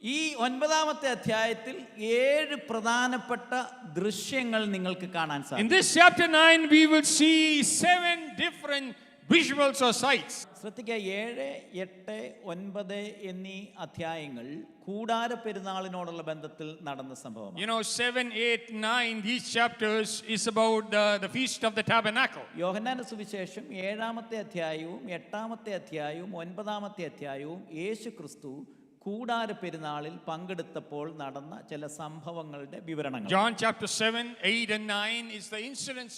ഈ 9-ാമത്തെ അധ്യായത്തിൽ 7 പ്രധാനപ്പെട്ട ദൃശ്യങ്ങൾ നിങ്ങൾക്ക് കാണാൻ സാധിക്കും. In this chapter 9 we will see 7 different visuals or sights. ശ്രദ്ധിക്കുക, 7, 8, 9 എന്നീ അധ്യായങ്ങൾ കൂടാര പെരുന്നാളിനോടുള്ള ബന്ധത്തിൽ നടന്ന സംഭവമാണ്. You know, 7, 8, 9, these chapters is about the feast of the tabernacle. യോഹന്നാന്റെ സുവിശേഷം 7-ാമത്തെ അധ്യായവും 8-ാമത്തെ അധ്യായവും 9-ാമത്തെ അധ്യായവും യേശു ക്രിസ്തു കൂടാര പെരുന്നാളിൽ പങ്കെടുത്തപ്പോൾ നടന്ന ചില സംഭവങ്ങളുടെ വിവരണങ്ങൾ. John chapter 7, 8 and 9 is the incidents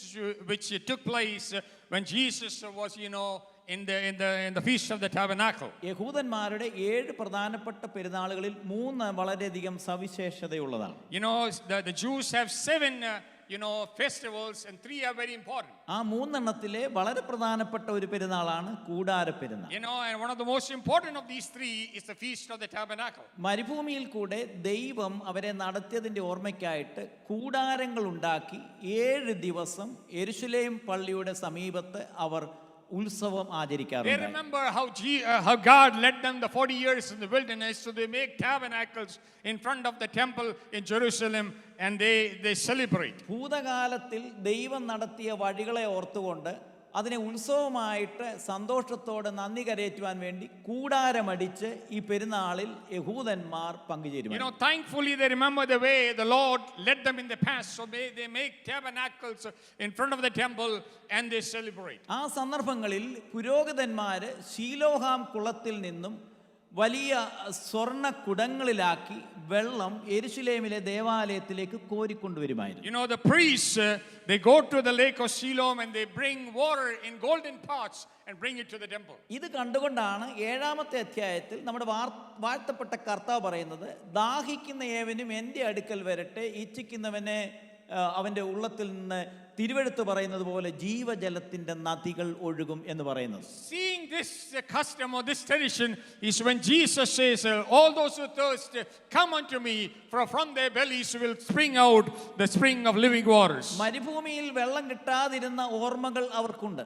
which took place when Jesus was, in the feast of the tabernacle. യഹൂദന്മാരുടെ 7 പ്രധാനപ്പെട്ട പെരുന്നാളുകളിൽ 3 വളരെയധികം സവിശേഷതയുള്ളതാണ്. The Jews have 7 festivals and 3 are very important. ആ 3 എണ്ണത്തിലെ വളരെ പ്രധാനപ്പെട്ട ഒരു പെരുന്നാളാണ് കൂടാര പെരുന്നാൾ. And one of the most important of these 3 is the feast of the tabernacle. മരുഭൂമിയിൽ കൂടെ ദൈവം അവരെ നടത്തിയതിന്റെ ഓർമ്മയ്ക്കായിട്ട് കൂടാരങ്ങൾ ഉണ്ടാക്കി 7 ദിവസം യെരുശലേം പള്ളിയുടെ സമീപത്ത് അവർ ഉത്സവം ആചരിക്കാറുണ്ട്. They remember how God led them the 40 years in the wilderness, so they make tabernacles in front of the temple in Jerusalem and they celebrate. ഭൂതകാലത്തിൽ ദൈവം നടത്തിയ വഴികളെ ഓർത്തുകൊണ്ട് അതിനെ ഉത്സവമായിട്ട് സന്തോഷത്തോടെ നന്ദി കരയേറ്റുവാൻ വേണ്ടി കൂടാരമടിച്ച് ഈ പെരുന്നാളിൽ യഹൂദന്മാർ പങ്കുചേരും. Thankfully they remember the way the Lord led them in the past, so they make tabernacles in front of the temple and they celebrate. ആ സന്ദർഭങ്ങളിൽ പുരോഹിതന്മാര് ശീലോഹാം കുളത്തിൽ നിന്നും വലിയ സ്വർണ്ണ കുടങ്ങളിലാക്കി വെള്ളം യെരുശലേമിലെ ദേവാലയത്തിലേക്ക് കോരിക്കൊണ്ടുവരുമായിരുന്നു. The priests they go to the lake of Siloam and they bring water in golden pots and bring it to the temple. ഇത് കണ്ടുകൊണ്ടാണ് 7-ാമത്തെ അധ്യായത്തിൽ നമ്മുടെ വാഴ്ത്തപ്പെട്ട കർത്താവ് പറയുന്നത്, ദാഹിക്കുന്ന ഏവനും എൻ്റെ അടുക്കൽ വരട്ടെ, ഇച്ഛിക്കുന്നവനെ അവന്റെ ഉള്ളത്തിൽ നിന്ന് തിരുവെഴുത്ത് പറയുന്നത് പോലെ ജീവജലത്തിന്റെ നദികൾ ഒഴുകും എന്ന് പറയുന്നത്. Seeing this custom or this tradition is when Jesus says, all those who thirst come unto me, for from their bellies will spring out the spring of living waters. മരുഭൂമിയിൽ വെള്ളം കിട്ടാതിരുന്ന ഓർമ്മകൾ അവർക്കുണ്ട്.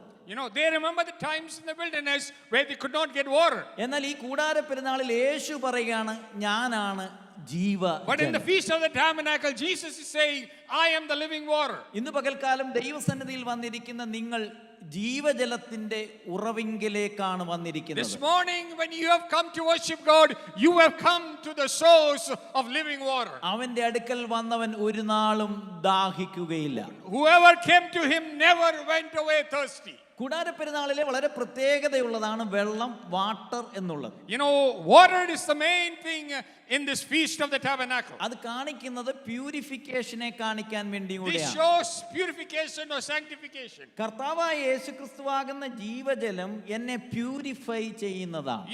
They remember the times in the wilderness where they could not get water. എന്നാൽ ഈ കൂടാര പെരുന്നാളിൽ യേശു പറയുകയാണ്, ഞാനാണ് ജീവജലം. But in the feast of the tabernacle Jesus is saying, I am the living water. ഇന്ന് പകൽക്കാലം ദൈവസന്നിധിയിൽ വന്നിരിക്കുന്ന നിങ്ങൾ ജീവജലത്തിന്റെ ഉറവിങ്കിലേക്കാണ് വന്നിരിക്കുന്നത്. This morning when you have come to worship God, you have come to the source of living water. അവന്റെ അടുക്കൽ വന്നവൻ ഒരു നാളും ദാഹിക്കുകയില്ല. Whoever came to him never went away thirsty. കൂടാര പെരുന്നാളിലെ വളരെ പ്രത്യേകതയുള്ളതാണ് വെള്ളം, വാട്ടർ എന്നുള്ളത്. Water is the main thing in this feast of the tabernacle. അത് കാണിക്കുന്നത് പ്യൂരിഫിക്കേഷനെ കാണിക്കാൻ വേണ്ടി This shows purification or sanctification. കർത്താവായ യേശുക്രിസ്തുവാകുന്ന ജീവജലം എന്നെ പ്യൂരിഫൈ ചെയ്യുന്നതാണ്.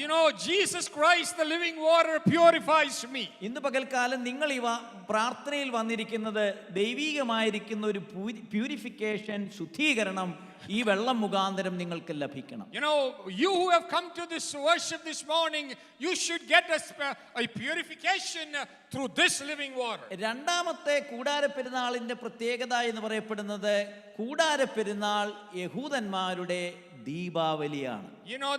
Jesus Christ the living water purifies me. ഇന്ന് പകൽക്കാലം നിങ്ങൾ പ്രാർത്ഥനയിൽ വന്നിരിക്കുന്നത് ദൈവികമായിരിക്കുന്ന ഒരു പ്യൂരിഫിക്കേഷൻ, ശുദ്ധീകരണം ഈ വെള്ളം മുഖാന്തരം നിങ്ങൾക്ക് ലഭിക്കണം. You who have come to this worship this morning, you should get a purification through this living water. 2-ാമത്തെ കൂടാര പെരുന്നാളിന്റെ പ്രത്യേകത എന്ന് പറയപ്പെടുന്നത്, കൂടാര പെരുന്നാൾ യഹൂദന്മാരുടെ ദീപാവലിയാണ്.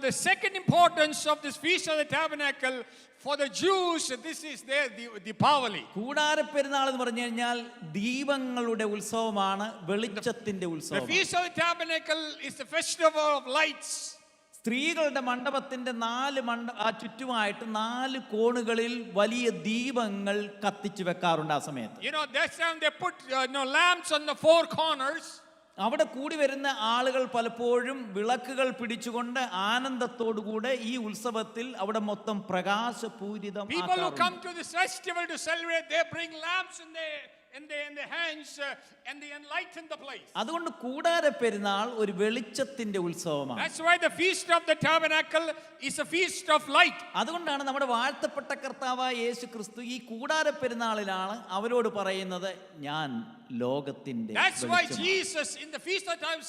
The second importance of this feast of the tabernacle for the Jews, this is their Deepavali. കൂടാര പെരുന്നാൾ എന്ന് പറഞ്ഞു കഴിഞ്ഞാൽ ദീപങ്ങളുടെ ഉത്സവമാണ്, വെളിച്ചത്തിന്റെ ഉത്സവം. The feast of the tabernacle is the festival of lights. സ്ത്രീകളുടെ മണ്ഡപത്തിന്റെ 4 ചുറ്റുമായിട്ട് 4 കോണുകളിൽ വലിയ ദീപങ്ങൾ കത്തിച്ചു വെക്കാറുണ്ട്. ആ സമയത്ത് that time they put lamps on the 4 corners. അവിടെ കൂടി വരുന്ന ആളുകൾ പലപ്പോഴും വിളക്കുകൾ പിടിച്ചുകൊണ്ട് ആനന്ദത്തോടുകൂടെ ഈ ഉത്സവത്തിൽ അവിടെ മൊത്തം പ്രകാശപൂരിതം. People who come to this festival to celebrate, they bring lamps in their hands and they enlighten the place. അതുകൊണ്ട് കൂടാര പെരുന്നാൾ ഒരു വെളിച്ചത്തിന്റെ ഉത്സവമാണ്. That's why the feast of the tabernacle is a feast of light. അതുകൊണ്ടാണ് നമ്മുടെ വാഴ്ത്തപ്പെട്ട കർത്താവായ യേശു ക്രിസ്തു ഈ കൂടാര പെരുന്നാളിലാണ് അവരോട് പറയുന്നത്, ഞാൻ ലോകത്തിന്റെ That's why വെളിച്ചമാണ്. Jesus in the feast of time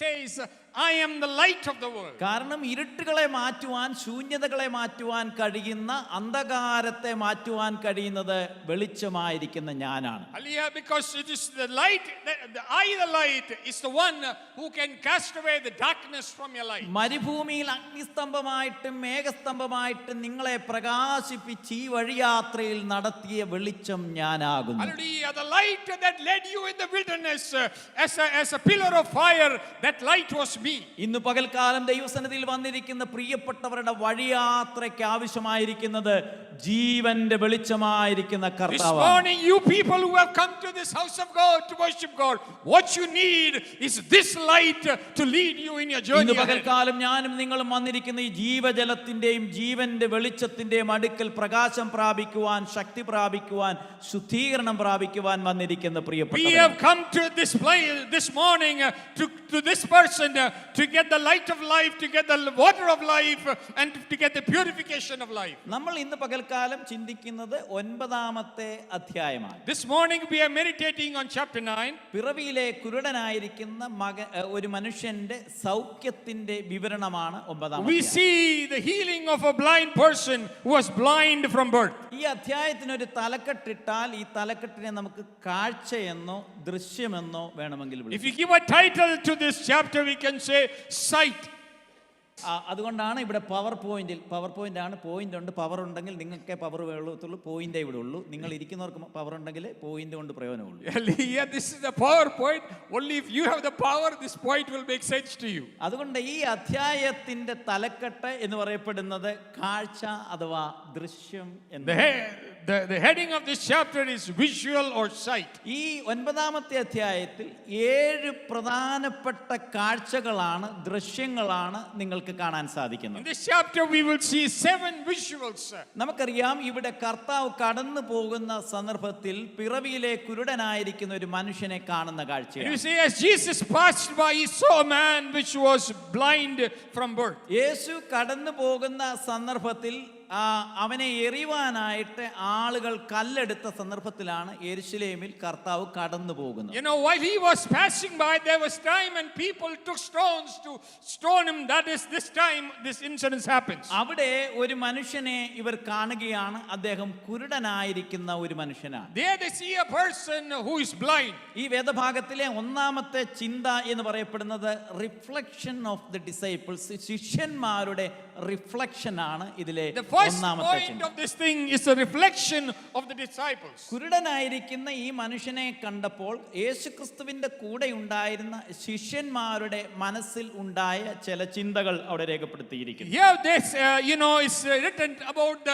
says, I am the light of the world. കാരണം ഇരുട്ടുകളെ മാറ്റുവാൻ, ശൂന്യതകളെ മാറ്റുവാൻ കഴിയുന്ന, അന്ധകാരത്തെ മാറ്റുവാൻ കഴിയുന്നത് വെളിച്ചമായിരിക്കുന്ന ഞാനാണ്. Hallelujah, because it is the light, the light is the one who can cast away the darkness from your life. മരുഭൂമിയിൽ അഗ്നിസ്തംഭമായിട്ടും മേഘസ്തംഭമായിട്ടും നിങ്ങളെ പ്രകാശിപ്പിച്ച് ഈ വഴിയാത്രയിൽ നടത്തിയ വെളിച്ചം ഞാനാകുന്നു. Hallelujah, the light that led you in the wilderness as a pillar of fire, that light was me. ഇന്ന് പകൽക്കാലം ദൈവസന്നിധിയിൽ വന്നിരിക്കുന്ന പ്രിയപ്പെട്ടവരുടെ വഴിയാത്രയ്ക്ക് ആവശ്യമായിരിക്കുന്നത് ജീവന്റെ വെളിച്ചമായിരിക്കുന്ന This കർത്താവാണ്. morning, you people who have come to this house of God to worship God, what you need is this light to lead you in your journey ഇന്ന് ahead. പകൽക്കാലം ഞാനും നിങ്ങളും വന്നിരിക്കുന്ന ഈ ജീവജലത്തിന്റെയും ജീവന്റെ വെളിച്ചത്തിന്റെയും അടുക്കൽ പ്രകാശം പ്രാപിക്കുവാൻ, ശക്തി പ്രാപിക്കുവാൻ, ശുദ്ധീകരണം പ്രാപിക്കുവാൻ വന്നിരിക്കുന്ന We പ്രിയപ്പെട്ടവർ, have come to this place this morning to this person to get the light of life, to get the water of life, and to get the purification of life. നമ്മൾ ഇന്ന് പകൽക്കാലം ചിന്തിക്കുന്നത് 9-ാമത്തെ അധ്യായമാണ്. This morning we are meditating on chapter 9. പിറവിയിലെ കുരുടനായിരിക്കുന്ന ഒരു മനുഷ്യന്റെ സൗഖ്യത്തിന്റെ വിവരണമാണ് 9-ാം We അധ്യായം. see the healing of a blind person who was blind from birth. ഈ അധ്യായത്തിന് ഒരു തലക്കെട്ടിട്ടാൽ ഈ തലക്കെട്ടിനെ നമുക്ക് കാഴ്ചയെന്നോ ദൃശ്യമെന്നോ വേണമെങ്കിൽ If വിളിക്കാം. you give a title to this chapter, we can say sight. അതുകൊണ്ടാണ് ഇവിടെ പവർ പോയിന്റ് ആണ്. പോയിന്റ് ഉണ്ട്, പവർ ഉണ്ടെങ്കിൽ നിങ്ങൾക്ക് പവർ വേളത്തുള്ളൂ, പോയിന്റേ ഇവിടെ ഉള്ളൂ. നിങ്ങൾ ഇരിക്കുന്നവർക്ക് പവർ ഉണ്ടെങ്കിൽ പോയിന്റ് കൊണ്ട് പ്രയോജനമുള്ളൂ. Yeah, this is the PowerPoint. Only if you have the power, this point will make sense to you. അതുകൊണ്ട് ഈ അധ്യായത്തിന്റെ തലക്കെട്ട് എന്ന് പറയപ്പെടുന്നത് കാഴ്ച അഥവാ ദൃശ്യം എന്ന്. The heading of this chapter is visual or sight. ഈ 9-ാമത്തെ അധ്യായത്തിൽ 7 പ്രധാനപ്പെട്ട കാഴ്ചകളാണ്, ദൃശ്യങ്ങളാണ് നിങ്ങൾക്ക് കാണാൻ In സാധിക്കുന്നത്. this chapter we will see 7 visuals. നമുക്കറിയാം, ഇവിടെ കർത്താവ് കടന്നു പോകുന്ന സന്ദർഭത്തിൽ പിറവിയിലെ കുരുടനായിരിക്കുന്ന ഒരു മനുഷ്യനെ കാണുന്ന And you കാഴ്ചയാണ്. see, as Jesus passed by, he saw a man which was blind from birth. യേശു കടന്നു പോകുന്ന സന്ദർഭത്തിൽ അവനെ എറിയുവാനായിട്ട് ആളുകൾ കല്ലെടുത്ത സന്ദർഭത്തിലാണ് യെരുശലേമിൽ കർത്താവ് കടന്നു പോകുന്നത്. You know, while he was passing by, there was time and people took stones to stone him. That is, this time this incident happens. അവിടെ ഒരു മനുഷ്യനെ ഇവർ കാണുകയാണ്. അദ്ദേഹം കുരുടനായിരിക്കുന്ന ഒരു മനുഷ്യനാണ്. There they see a person who is blind. ഈ വേദഭാഗത്തിലെ 1-ാമത്തെ ചിന്ത എന്ന് പറയപ്പെടുന്നത് റിഫ്ലക്ഷൻ ഓഫ് ദി ഡിസൈപ്പിൾസ്, ശിഷ്യന്മാരുടെ റിഫ്ലക്ഷൻ ആണ് ഇതിലെ First ഒന്നാമത്തെ point ചിന്ത. of this thing is a reflection of the disciples. കുരുടനായിരിക്കുന്ന ഈ മനുഷ്യനെ കണ്ടപ്പോൾ യേശുക്രിസ്തുവിന്റെ കൂടെ ഉണ്ടായിരുന്ന ശിഷ്യന്മാരുടെ മനസ്സിൽ ഉണ്ടായ ചില ചിന്തകൾ അവിടെ രേഖപ്പെടുത്തിയിരിക്കുന്നു. Here this is written about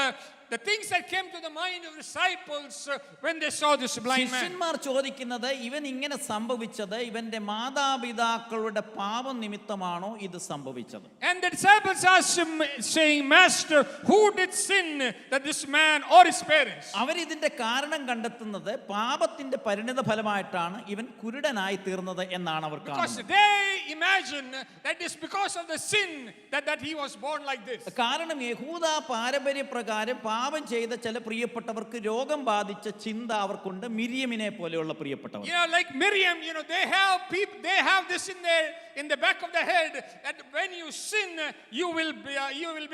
the things that came to the mind of the disciples when they saw this blind man. ശിഷ്യന്മാർ ചോദിക്കുന്നത്, ഇവൻ ഇങ്ങനെ സംഭവിച്ചത് ഇവന്റെ മാതാപിതാക്കളുടെ പാപം നിമിത്തമാണോ ഇത് സംഭവിച്ചത്? And the disciples asked him, saying, Master, who did sin, that this man or his parents? അവരിതിന്റെ കാരണം കണ്ടെത്തുന്നത് പാപത്തിന്റെ പരിണിത ഫലമായിട്ടാണ് ഇവൻ കുരുടനായി തീർന്നത് എന്നാണ് അവർ Because കാണുന്നത്. they imagine that it's because of the sin that he was born like this. കാരണം യഹൂദ പാരമ്പര്യ പ്രകാരം പാപം ചെയ്ത ചില പ്രിയപ്പെട്ടവർക്ക് രോഗം ബാധിച്ച ചിന്ത അവർക്കുണ്ട്. മിര്യമിനെ പോലെയുള്ള പ്രിയപ്പെട്ടവർ, Like Miriam, they have this in the back of the head, that when you sin, you will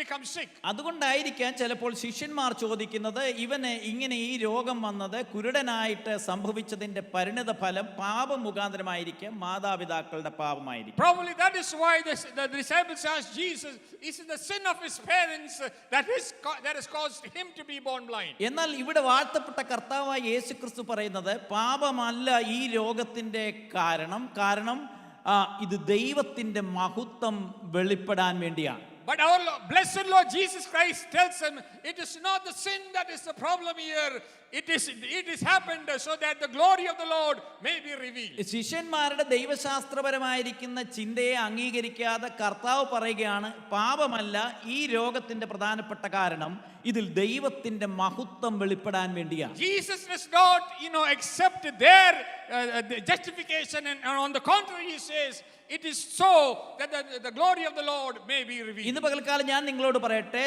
become sick. അതുകൊണ്ടായിരിക്കാം ചിലപ്പോൾ ശിഷ്യന്മാർ ചോദിക്കുന്നത്, ഇവന് ഇങ്ങനെ ഈ രോഗം വന്നത് കുരുടനായിട്ട് സംഭവിച്ചതിന്റെ പരിണിത ഫലം പാപം മുഖാന്തരമായിരിക്കാം, മാതാപിതാക്കളുടെ പാപമായിരിക്കും. Probably that is why the disciples asked Jesus, is it the sin of his parents that has caused him to be born blind? എന്നാൽ ഇവിടെ വാഴ്ത്തപ്പെട്ട കർത്താവായ യേശുക്രിസ്തു പറയുന്നത് പാപമല്ല ഈ രോഗത്തിന്റെ കാരണം ഇത് ദൈവത്തിന്റെ മഹത്വം വെളിപ്പെടാൻ വേണ്ടിയാണ്. But our blessed Lord Jesus Christ tells him, it is not the sin that is the problem here. It is happened so that the glory of the Lord may be revealed. ശിഷ്യന്മാരുടെ ദൈവശാസ്ത്രപരമായിരിക്കുന്ന ചിന്തയെ അംഗീകരിക്കാതെ കർത്താവ് പറയുകയാണ്, പാപമല്ല ഈ രോഗത്തിന്റെ പ്രധാനപ്പെട്ട കാരണം, ഇതിൽ ദൈവത്തിന്റെ മഹത്വം വെളിപ്പെടാൻ വേണ്ടിയാണ്. Jesus does not, accept their justification, and on the contrary, he says, it is so that the glory of the Lord may be revealed. ഇന്ന് പകൽക്കാലം ഞാൻ നിങ്ങളോട് പറയട്ടെ,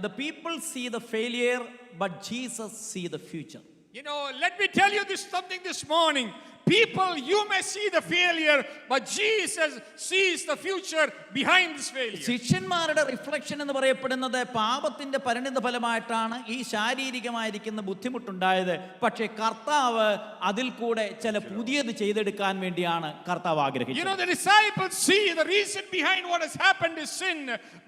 the people see the failure, but Jesus see the future. You know, let me tell you something this morning. People, you may see the failure, but Jesus sees the future behind this failure. ശിഷ്യന്മാരുടെ reflection എന്ന് പറയപ്പെടുന്നത് പാപത്തിന്റെ പരിണിത ഫലമായിട്ടാണ് ഈ ശാരീരികമായിരിക്കുന്ന ബുദ്ധിമുട്ടുണ്ടായത്. പക്ഷേ കർത്താവ് അതിൽ കൂടെ ചില പുതിയത് ചെയ്തെടുക്കാൻ വേണ്ടിയാണ് കർത്താവ് You know, ആഗ്രഹിച്ചത്. the disciples see the reason behind what has happened is sin,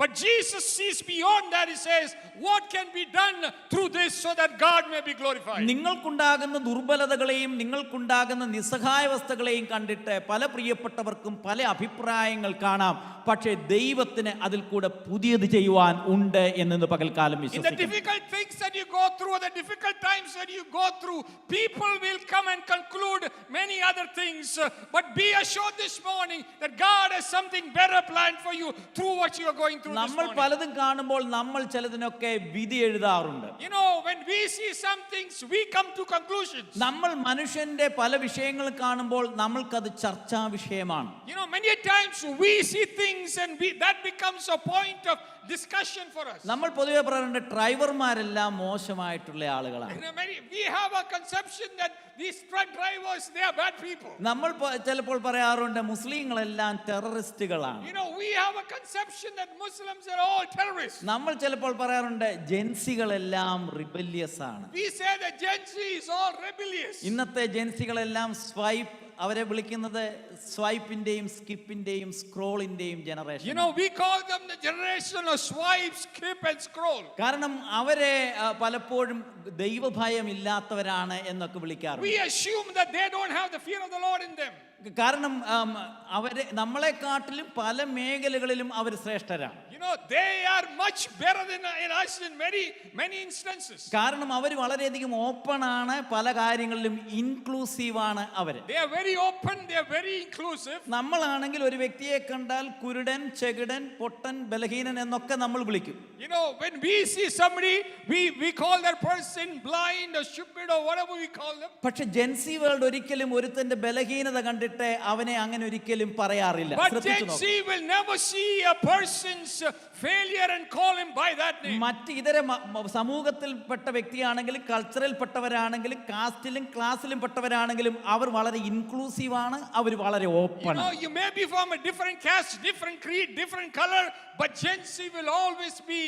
but Jesus sees beyond that. He says, what can be done through this so that God may be glorified? നിങ്ങൾക്കുണ്ടാകുന്ന ദുർബലതകളെയും നിങ്ങൾക്കുണ്ടാകുന്ന നിസ്സഹായാവസ്ഥകളെയും കണ്ടിട്ട് പല പ്രിയപ്പെട്ടവർക്കും പല അഭിപ്രായങ്ങൾ കാണാം. പക്ഷേ ദൈവത്തിന് അതിൽ കൂടെ പുതിയത് ചെയ്യുവാൻ ഉണ്ട് എന്ന് പകൽക്കാലം In the വിശ്വസിക്കുന്നു. difficult things that you go through, the difficult times that you go through, people will come and conclude many other things. But be assured this morning that God has something better planned for you through what you are going through this നമ്മൾ morning. പലതും കാണുമ്പോൾ നമ്മൾ ചിലതിനൊക്കെ വിധി എഴുതാറുണ്ട്. You know, when we see some things, we come to conclusions. നമ്മൾ മനുഷ്യന്റെ പല വിഷയങ്ങൾ കാണുമ്പോൾ നമ്മൾക്കത് ചർച്ചാ വിഷയമാണ്. You know, many times we see things and that becomes a point of discussion for us. നമ്മൾ പൊതുവെ പറയാറുണ്ട് ഡ്രൈവർമാരെല്ലാം മോശമായിട്ടുള്ള ആളുകളാണ്. You know, we have a conception that these truck drivers, they are bad people. നമ്മൾ ചിലപ്പോൾ പറയാറുണ്ട് മുസ്ലിങ്ങളെല്ലാം ടെററിസ്റ്റുകളാണ്. You know, we have a conception that Muslims are all terrorists. നമ്മൾ ചിലപ്പോൾ പറയാറുണ്ട് ജെൻസികളെല്ലാം റിബല്യസ് ആണ്. We say that Gen Z is all rebellious. ഇന്നത്തെ ജെൻസികളെല്ലാം അവരെ വിളിക്കുന്നത് സ്വൈപ്പിന്റെയും സ്കിപ്പിന്റെയും സ്ക്രോളിന്റെയും generation. You know, we call them the generation of swipe, skip and scroll. കാരണം അവരെ പലപ്പോഴും ദൈവഭയം ഇല്ലാത്തവരാണ് എന്നൊക്കെ വിളിക്കാറുണ്ട്. We assume that they don't have the fear of the Lord in them. കാരണം അവരെ നമ്മളെക്കാട്ടിലും പല മേഖലകളിലും അവർ ശ്രേഷ്ഠരാണ്. You know, they are much better than us in many instances. കാരണം അവർ വളരെയധികം ഓപ്പൺ ആണ്, പല കാര്യങ്ങളിലും ഇൻക്ലൂസീവ് ആണ് അവർ. They are very open, they are very inclusive. നമ്മളാണെങ്കിൽ ഒരു വ്യക്തിയെ കണ്ടാൽ കുരുടൻ, ചെകിടൻ, പൊട്ടൻ, ബലഹീനൻ എന്നൊക്കെ നമ്മൾ വിളിക്കും. You know, when we see somebody, we call that person blind or stupid or whatever we call them. പക്ഷെ ജെൻസി വേൾഡ് ഒരിക്കലും ഒരുത്തന്റെ ബലഹീനത കണ്ടിട്ട് അവനെ അങ്ങനെ ഒരിക്കലും പറയാറില്ല. But Gen Z will never see a person's failure and call him by that name. മറ്റ് ഇതര സമൂഹത്തിൽപ്പെട്ട വ്യക്തിയാണെങ്കിലും കൾച്ചറിൽ പെട്ടവരാണെങ്കിലും കാസ്റ്റിലും ക്ലാസ്സിലും പെട്ടവരാണെങ്കിലും അവർ വളരെ ഇൻക്ലൂസീവ് ആണ്, അവർ വളരെ ഓപ്പൺ You know, ആണ്. you may be from a different caste, different creed, different color, but Gen Z will always be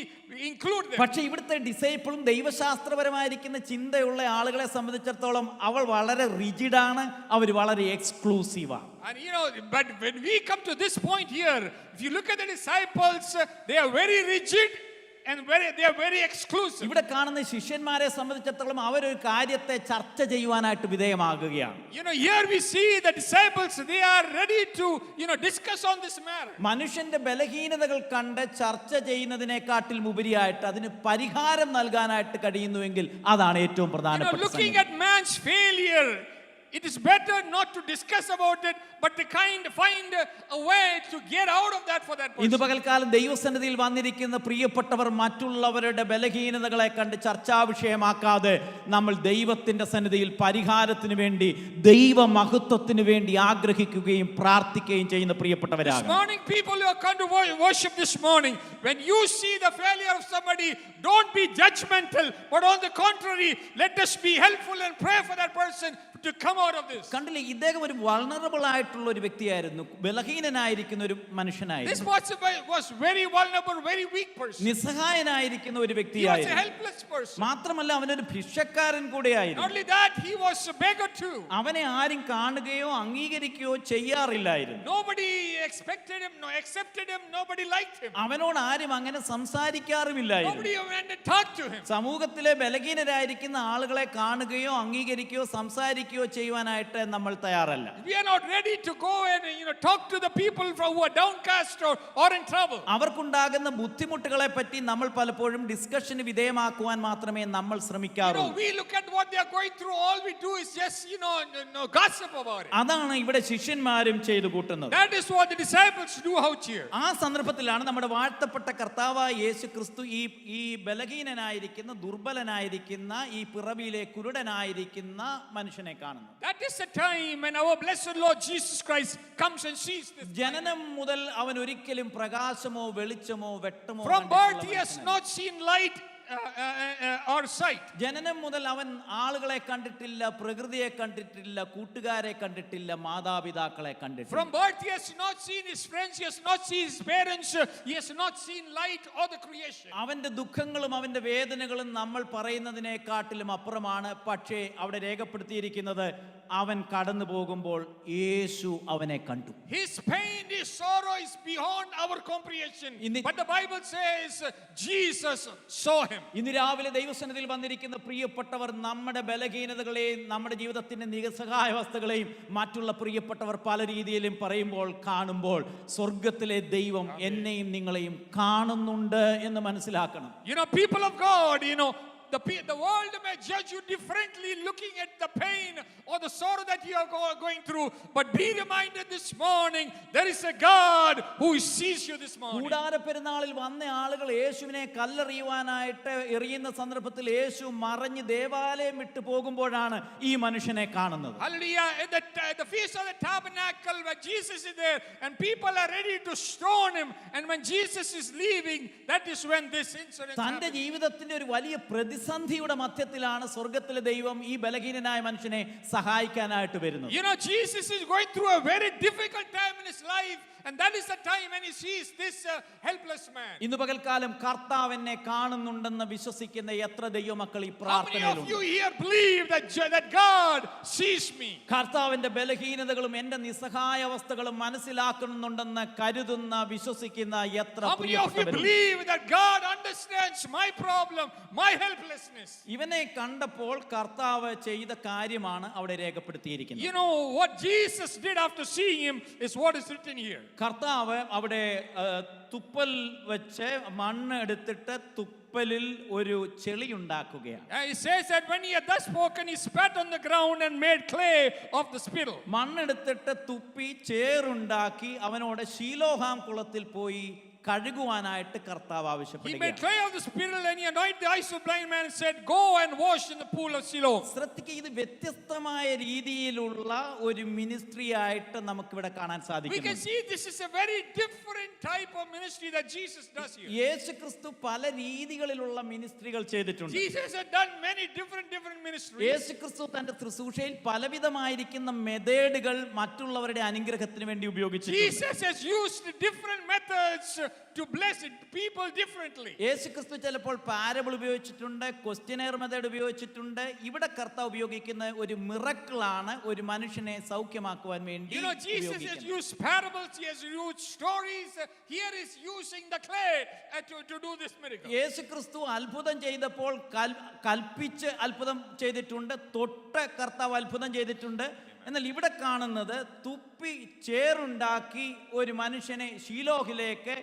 include them. പക്ഷെ ഇവിടുത്തെ ഡിസൈപ്പിളും ദൈവശാസ്ത്രപരമായിരിക്കുന്ന ചിന്തയുള്ള ആളുകളെ സംബന്ധിച്ചിടത്തോളം അവൾ വളരെ റിജിഡാണ്, അവർ വളരെ എക്സ്ക്ലൂസീവാണ്. And you know, but when we come to this point here, if you look at the disciples, they are very rigid and they are very exclusive. ഇവിടെ കാണുന്ന ശിഷ്യന്മാരെ സംബന്ധിച്ചിടത്തോളം അവരൊരു കാര്യത്തെ ചർച്ച ചെയ്യുവാനായിട്ട് വിധേയമാകുകയാണ്. You know, here we see the disciples, they are ready to, you know, discuss on this matter. മനുഷ്യന്റെ ബലഹീനതകൾ കണ്ട് ചർച്ച ചെയ്യുന്നതിനെക്കാട്ടിൽ ഉപരിയായിട്ട് അതിന് പരിഹാരം നൽകാനായിട്ട് കഴിയുന്നുവെങ്കിൽ അതാണ് ഏറ്റവും You know, പ്രധാനപ്പെട്ട looking സംഗതി. at man's failure, it is better not to discuss about it, but to find a way to get out of that for that ഇന്ന് person. പകൽക്കാലം ദൈവസന്നിധിയിൽ വന്നിരിക്കുന്ന പ്രിയപ്പെട്ടവർ മറ്റുള്ളവരുടെ ബലഹീനതകളെ കണ്ട് ചർച്ചാ വിഷയമാക്കാതെ നമ്മൾ ദൈവത്തിന്റെ സന്നിധിയിൽ പരിഹാരത്തിന് വേണ്ടി ദൈവമഹത്വത്തിന് വേണ്ടി ആഗ്രഹിക്കുകയും പ്രാർത്ഥിക്കുകയും ചെയ്യുന്ന This പ്രിയപ്പെട്ടവരാണ്. morning, people who have come to worship this morning, when you see the failure of somebody, don't be judgmental, but on the contrary, let us be helpful and pray for that person to come out of this. കണ്ടില്ലേ, ഇദ്ദേഹം ഒരു vulnerable ആയിട്ടുള്ള ഒരു വ്യക്തിയായിരുന്നു, ബലഹീനനായിരിക്കുന്ന ഒരു This മനുഷ്യനായിരുന്നു, was very vulnerable, very weak person. നിസ്സഹായനായിരിക്കുന്ന ഒരു He was a വ്യക്തിയായിരുന്നു. helpless person. മാത്രമല്ല അവനൊരു ഭിക്ഷക്കാരൻ Not കൂടെയായിരുന്നു. only that, he was a beggar too. അവനെ ആരും കാണുകയോ അംഗീകരിക്കുകയോ ചെയ്യാറില്ലായിരുന്നു. Nobody accepted him, nobody liked him. അവനോട് ആരും അങ്ങനെ സംസാരിക്കാറുമില്ലായിരുന്നു. Nobody went and talked to him. സമൂഹത്തിലെ ബലഹീനരായിരിക്കുന്ന ആളുകളെ കാണുകയോ അംഗീകരിക്കുകയോ സംസാരിക്കുകയോ ചെയ്യുവാനായിട്ട് നമ്മൾ തയ്യാറല്ല. We are not ready to go and talk to the people who are downcast or in trouble. അവർക്കുണ്ടാകുന്ന ബുദ്ധിമുട്ടുകളെ പറ്റി നമ്മൾ പലപ്പോഴും ഡിസ്കഷന് വിധേയമാക്കുവാൻ മാത്രമേ നമ്മൾ ശ്രമിക്കാറുള്ളൂ. We look at what they are going through, all we do is just gossip about it. അതാണ് ഇവിടെ ശിഷ്യന്മാരും ചെയ്തു കൂട്ടുന്നത്. That is what the disciples do out here. ആ സന്ദർഭത്തിലാണ് നമ്മുടെ വാഴ്ത്തപ്പെട്ട കർത്താവായ യേശു ക്രിസ്തു ഈ ബലഹീനനായിരിക്കുന്ന ദുർബലനായിരിക്കുന്ന ഈ പിറവിയിലെ കുരുടനായിരിക്കുന്ന മനുഷ്യനെ കാണുന്നത്. That is the time when our blessed Lord Jesus Christ comes and sees this. ജനനം മുതൽ അവൻ ഒരിക്കലും പ്രകാശമോ വെളിച്ചമോ വെട്ടമോ From birth he കണ്ടിട്ടുള്ള has മനുഷ്യനല്ല. not seen light, or sight. ജനനം മുതൽ അവൻ ആളുകളെ കണ്ടിട്ടില്ല, പ്രകൃതിയെ കണ്ടിട്ടില്ല, കൂട്ടുകാരെ കണ്ടിട്ടില്ല, മാതാപിതാക്കളെ കണ്ടിട്ടില്ല. From birth he has not seen his friends, he has not seen his parents, he has not seen light or the creation. അവന്റെ ദുഃഖങ്ങളും അവന്റെ വേദനകളും നമ്മൾ പറയുന്നതിനെക്കാട്ടിലും അപ്പുറമാണ്. പക്ഷേ അവിടെ രേഖപ്പെടുത്തിയിരിക്കുന്നത് അവൻ കടന്നു പോകുമ്പോൾ യേശു അവനെ കണ്ടു. His pain, his sorrow is beyond our comprehension. But the Bible says Jesus saw him. ഇന്ന് രാവിലെ ദൈവസന്നിധിയിൽ വന്നിരിക്കുന്ന പ്രിയപ്പെട്ടവർ, നമ്മുടെ ബലഹീനതകളെയും നമ്മുടെ ജീവിതത്തിന്റെ നിസ്സഹായാവസ്ഥകളെയും മറ്റുള്ള പ്രിയപ്പെട്ടവർ പല രീതിയിലും പറയുമ്പോൾ, കാണുമ്പോൾ സ്വർഗത്തിലെ ദൈവം എന്നെയും നിങ്ങളെയും കാണുന്നുണ്ട് എന്ന് മനസ്സിലാക്കണം. You know, people of God, you know, the world may judge you differently looking at the pain or the sorrow that you are going through, but be reminded this morning there is a God who sees you this morning. കൂടാര പെരുന്നാളിൽ വന്ന ആളുകൾ യേശുവിനെ കല്ലെറിയുവാനായിട്ട് എറിയുന്ന സന്ദർഭത്തിൽ യേശു മറഞ്ഞ് ദേവാലയം വിട്ടു പോകുമ്പോഴാണ് ഈ മനുഷ്യനെ കാണുന്നത്. Hallelujah. At the feast of the tabernacle where Jesus is there and people are ready to stone him, and when Jesus is leaving, that is when this incident തന്റെ happens. ജീവിതത്തിന്റെ ഒരു വലിയ പ്രതിസന്ധിയുടെ മധ്യത്തിലാണ് സ്വർഗത്തിലെ ദൈവം ഈ ബലഹീനനായ മനുഷ്യനെ സഹായിക്കാനായിട്ട് വരുന്നത്. You know, Jesus is going through a very difficult time in his life, and that is the time when he sees this helpless man. ഇന്ന് പകൽക്കാലം കർത്താവ് എന്നെ കാണുന്നുണ്ടെന്ന് വിശ്വസിക്കുന്ന എത്ര ദൈവമക്കൾ ഈ How many of പ്രാർത്ഥനയിലുണ്ട്? you here believe that God sees me? കർത്താവിന്റെ ബലഹീനതകളും എന്റെ നിസ്സഹായ അവസ്ഥകളും മനസ്സിലാക്കുന്നുണ്ടെന്ന് കരുതുന്ന വിശ്വസിക്കുന്ന എത്ര How many of you പ്രിയപ്പെട്ടവരുണ്ട്? believe that God understands my problem, my helplessness? ഇവനെ കണ്ടപ്പോൾ കർത്താവ് ചെയ്ത കാര്യമാണ് അവിടെ രേഖപ്പെടുത്തിയിരിക്കുന്നത്. You know what Jesus did after seeing him is what is written here. കർത്താവ് അവിടെ തുപ്പൽ വെച്ച് മണ്ണ് എടുത്തിട്ട് തുപ്പലിൽ ഒരു ചെളി ഉണ്ടാക്കുകയാണ്. He says that when he had thus spoken, he spat on the ground and made clay of the spittle. മണ്ണെടുത്തിട്ട് തുപ്പി ചേറുണ്ടാക്കി അവനോട് ശീലോഹാം കുളത്തിൽ പോയി കഴുകുവാനായിട്ട് കർത്താവ് He made ആവശ്യപ്പെടുകയാണ്. clay of the spittle and he anointed the eyes of the blind man and said, "Go and wash in the pool of Siloam." ശ്രദ്ധിക്കുക, ഇത് വ്യത്യസ്തമായ രീതിയിലുള്ള ഒരു മിനിസ്ട്രി ആയിട്ട് നമുക്കിവിടെ കാണാൻ We can സാധിക്കുന്നു. see this is a very different type of ministry that Jesus does here. യേശു ക്രിസ്തു പല രീതികളിലുള്ള മിനിസ്ട്രികൾ ചെയ്തിട്ടുണ്ട്. Jesus had done many different ministries. യേശു ക്രിസ്തു തന്റെ ശുശ്രൂഷയിൽ പലവിധമായിരിക്കുന്ന മെത്തേഡുകൾ മറ്റുള്ളവരുടെ അനുഗ്രഹത്തിന് വേണ്ടി ഉപയോഗിച്ചിട്ടുണ്ട്. Jesus has used different methods to bless people differently. യേശു ക്രിസ്തു ചിലപ്പോൾ പാരബിൾ ഉപയോഗിച്ചിട്ടുണ്ട്, ക്വസ്റ്റ്യനെയർ മെത്തേഡ് ഉപയോഗിച്ചിട്ടുണ്ട്. ഇവിടെ കർത്താവ് ഉപയോഗിക്കുന്ന ഒരു മിറക്കിളാണ് ഒരു മനുഷ്യനെ സൗഖ്യമാക്കുവാൻ വേണ്ടി You know, Jesus has ഉപയോഗിക്കുന്നത്. used parables, he has used stories. Here is using the clay to do this miracle. യേശു ക്രിസ്തു അത്ഭുതം ചെയ്തപ്പോൾ കൽപ്പിച്ച് അത്ഭുതം ചെയ്തിട്ടുണ്ട്, തൊട്ട് കർത്താവ് അത്ഭുതം ചെയ്തിട്ടുണ്ട്. എന്നാൽ ഇവിടെ കാണുന്നത് തുപ്പി ചേറുണ്ടാക്കി ഒരു മനുഷ്യനെ ശീലോഹിലേക്ക്,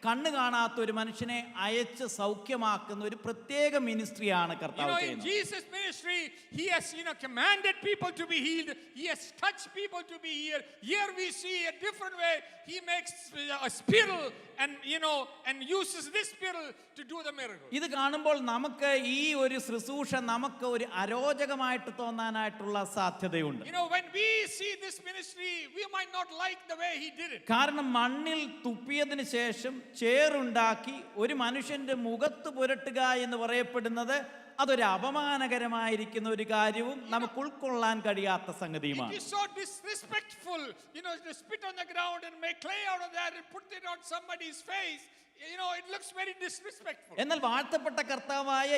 കണ്ണ് കാണാത്ത ഒരു മനുഷ്യനെ അയച്ച് സൗഖ്യമാക്കുന്ന ഒരു പ്രത്യേക മിനിസ്ട്രിയാണ് You കർത്താവ് know, in ചെയ്യുന്നത്. Jesus' ministry, he has, commanded people to be healed. He has touched people to be healed. Here we see a different way. He makes a spittle and uses this spittle to do the miracle. ഇത് കാണുമ്പോൾ നമുക്ക് ഈ ഒരു ശുശ്രൂഷ നമുക്ക് ഒരു അരോചകമായിട്ട് തോന്നാനായിട്ടുള്ള സാധ്യതയുണ്ട്. You know, when we see this ministry, we might not like the way he did it. കാരണം മണ്ണിൽ തുപ്പിയതിന് ശേഷം ചേറുണ്ടാക്കി ഒരു മനുഷ്യന്റെ മുഖത്ത് പുരട്ടുക എന്ന് പറയപ്പെടുന്നത് അതൊരു അപമാനകരമായിരിക്കുന്ന ഒരു കാര്യവും നമുക്ക് ഉൾക്കൊള്ളാൻ കഴിയാത്ത It സംഗതിയുമാണ്. is so disrespectful, to spit on the ground and make clay out of that and put it on somebody's face. It looks very disrespectful. എന്നാൽ വാഴ്ത്തപ്പെട്ട കർത്താവായ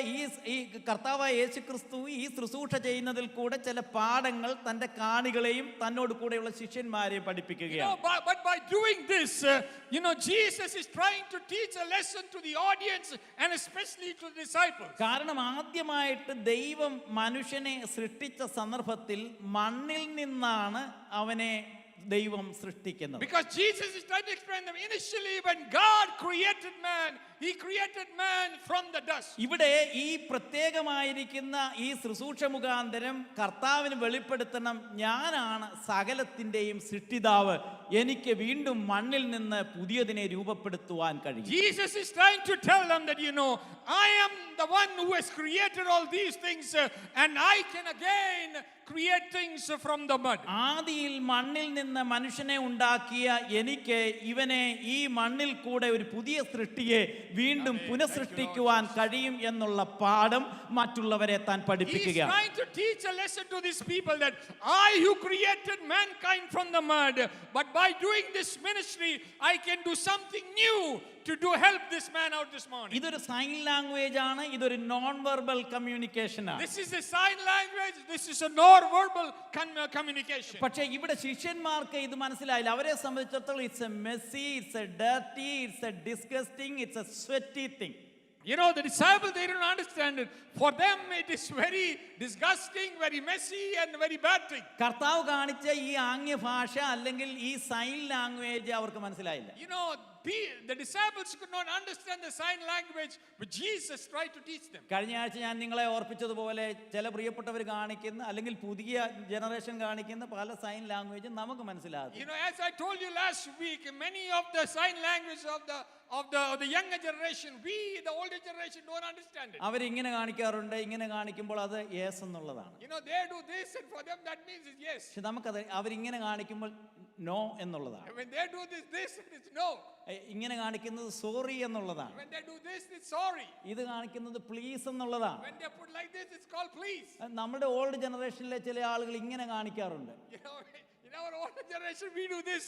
ഈ കർത്താവായ യേശു ക്രിസ്തു ഈ ശുശ്രൂഷ ചെയ്യുന്നതിൽ കൂടെ ചില പാഠങ്ങൾ തന്റെ കാണികളെയും തന്നോട് കൂടെയുള്ള ശിഷ്യന്മാരെയും പഠിപ്പിക്കുകയാണ്. But by doing this, Jesus is trying to teach a lesson to the audience and especially to the disciples. കാരണം ആദ്യമായിട്ട് ദൈവം മനുഷ്യനെ സൃഷ്ടിച്ച സന്ദർഭത്തിൽ മണ്ണിൽ നിന്നാണ് അവനെ ദൈവം സൃഷ്ടിക്കുന്നത്. Because Jesus is trying to explain them initially when God created man, he created man from the dust. ഇവിടെ ഈ പ്രത്യേകമായിരിക്കുന്ന ഈ ശുശ്രൂഷ മുഖാന്തരം കർത്താവിന് വെളിപ്പെടുത്തണം, ഞാനാണ് സകലത്തിന്റെയും സൃഷ്ടിതാവ്, എനിക്ക് വീണ്ടും മണ്ണിൽ നിന്ന് പുതിയതിനെ രൂപപ്പെടുത്തുവാൻ കഴിയും. Jesus is trying to tell them that I am the one who has created all these things and I can again create things from the mud. ആദിയിൽ മണ്ണിൽ നിന്ന് മനുഷ്യനെ ഉണ്ടാക്കിയ എനിക്ക് ഇവനെ ഈ മണ്ണിൽ കൂടെ ഒരു പുതിയ സൃഷ്ടിയെ വീണ്ടും പുനഃസൃഷ്ടിക്കുവാൻ കഴിയും എന്നുള്ള പാഠം മറ്റുള്ളവരെ താൻ He is പഠിപ്പിക്കുകയാണ്. trying to teach a lesson to these people that I who created mankind from the mud, but by doing this ministry, I can do something new to help this man out this morning. ഇതൊരു sign language ആണ്, ഇതൊരു non verbal communication ആണ്. This is a sign language, this is a non-verbal communication. പക്ഷേ ഇവിടെ ശിഷ്യന്മാർക്ക് ഇത് മനസ്സിലായില്ല. അവരെ സംബന്ധിച്ചിടത്തോളം it's a messy, it's a dirty, it's a disgusting, it's a sweaty thing. You know, the disciples, they don't understand it. For them, it is very disgusting, very messy, and very bad thing. കർത്താവ് കാണിച്ച ഈ ആംഗ്യ ഭാഷ അല്ലെങ്കിൽ ഈ sign language അവർക്ക് മനസ്സിലായില്ല. You know, the disciples could not understand the sign language, but Jesus tried to teach them. കഴിഞ്ഞ ആഴ്ച ഞാൻ നിങ്ങളെ ഓർപ്പിച്ചതുപോലെ ചില പ്രിയപ്പെട്ടവർ കാണിക്കുന്ന അല്ലെങ്കിൽ പുതിയ ജനറേഷൻ കാണിക്കുന്ന പല സൈൻ ലാംഗ്വേജും നമുക്ക് മനസ്സിലാകും. You know, as I told you last week, many of the sign language of the younger generation, we, the older generation, don't understand it. അവരിങ്ങനെ കാണിക്കാറുണ്ട്. ഇങ്ങനെ കാണിക്കുമ്പോൾ അത് യെസ് എന്നുള്ളതാണ്. You know, they do this, and for them that means is yes. പക്ഷെ നമുക്കത് അവരിങ്ങനെ കാണിക്കുമ്പോൾ നോ എന്നുള്ളതാണ്. And when they do this, it's no. ഇങ്ങനെ കാണിക്കുന്നത് സോറി എന്നുള്ളതാണ്. When they do this, it's sorry. ഇത് കാണിക്കുന്നത് പ്ലീസ് എന്നുള്ളതാണ്. When they put like this, it's called please. നമ്മുടെ ഓൾഡ് ജനറേഷനിലെ ചില ആളുകൾ ഇങ്ങനെ കാണിക്കാറുണ്ട്. You know, in our older generation, we do this.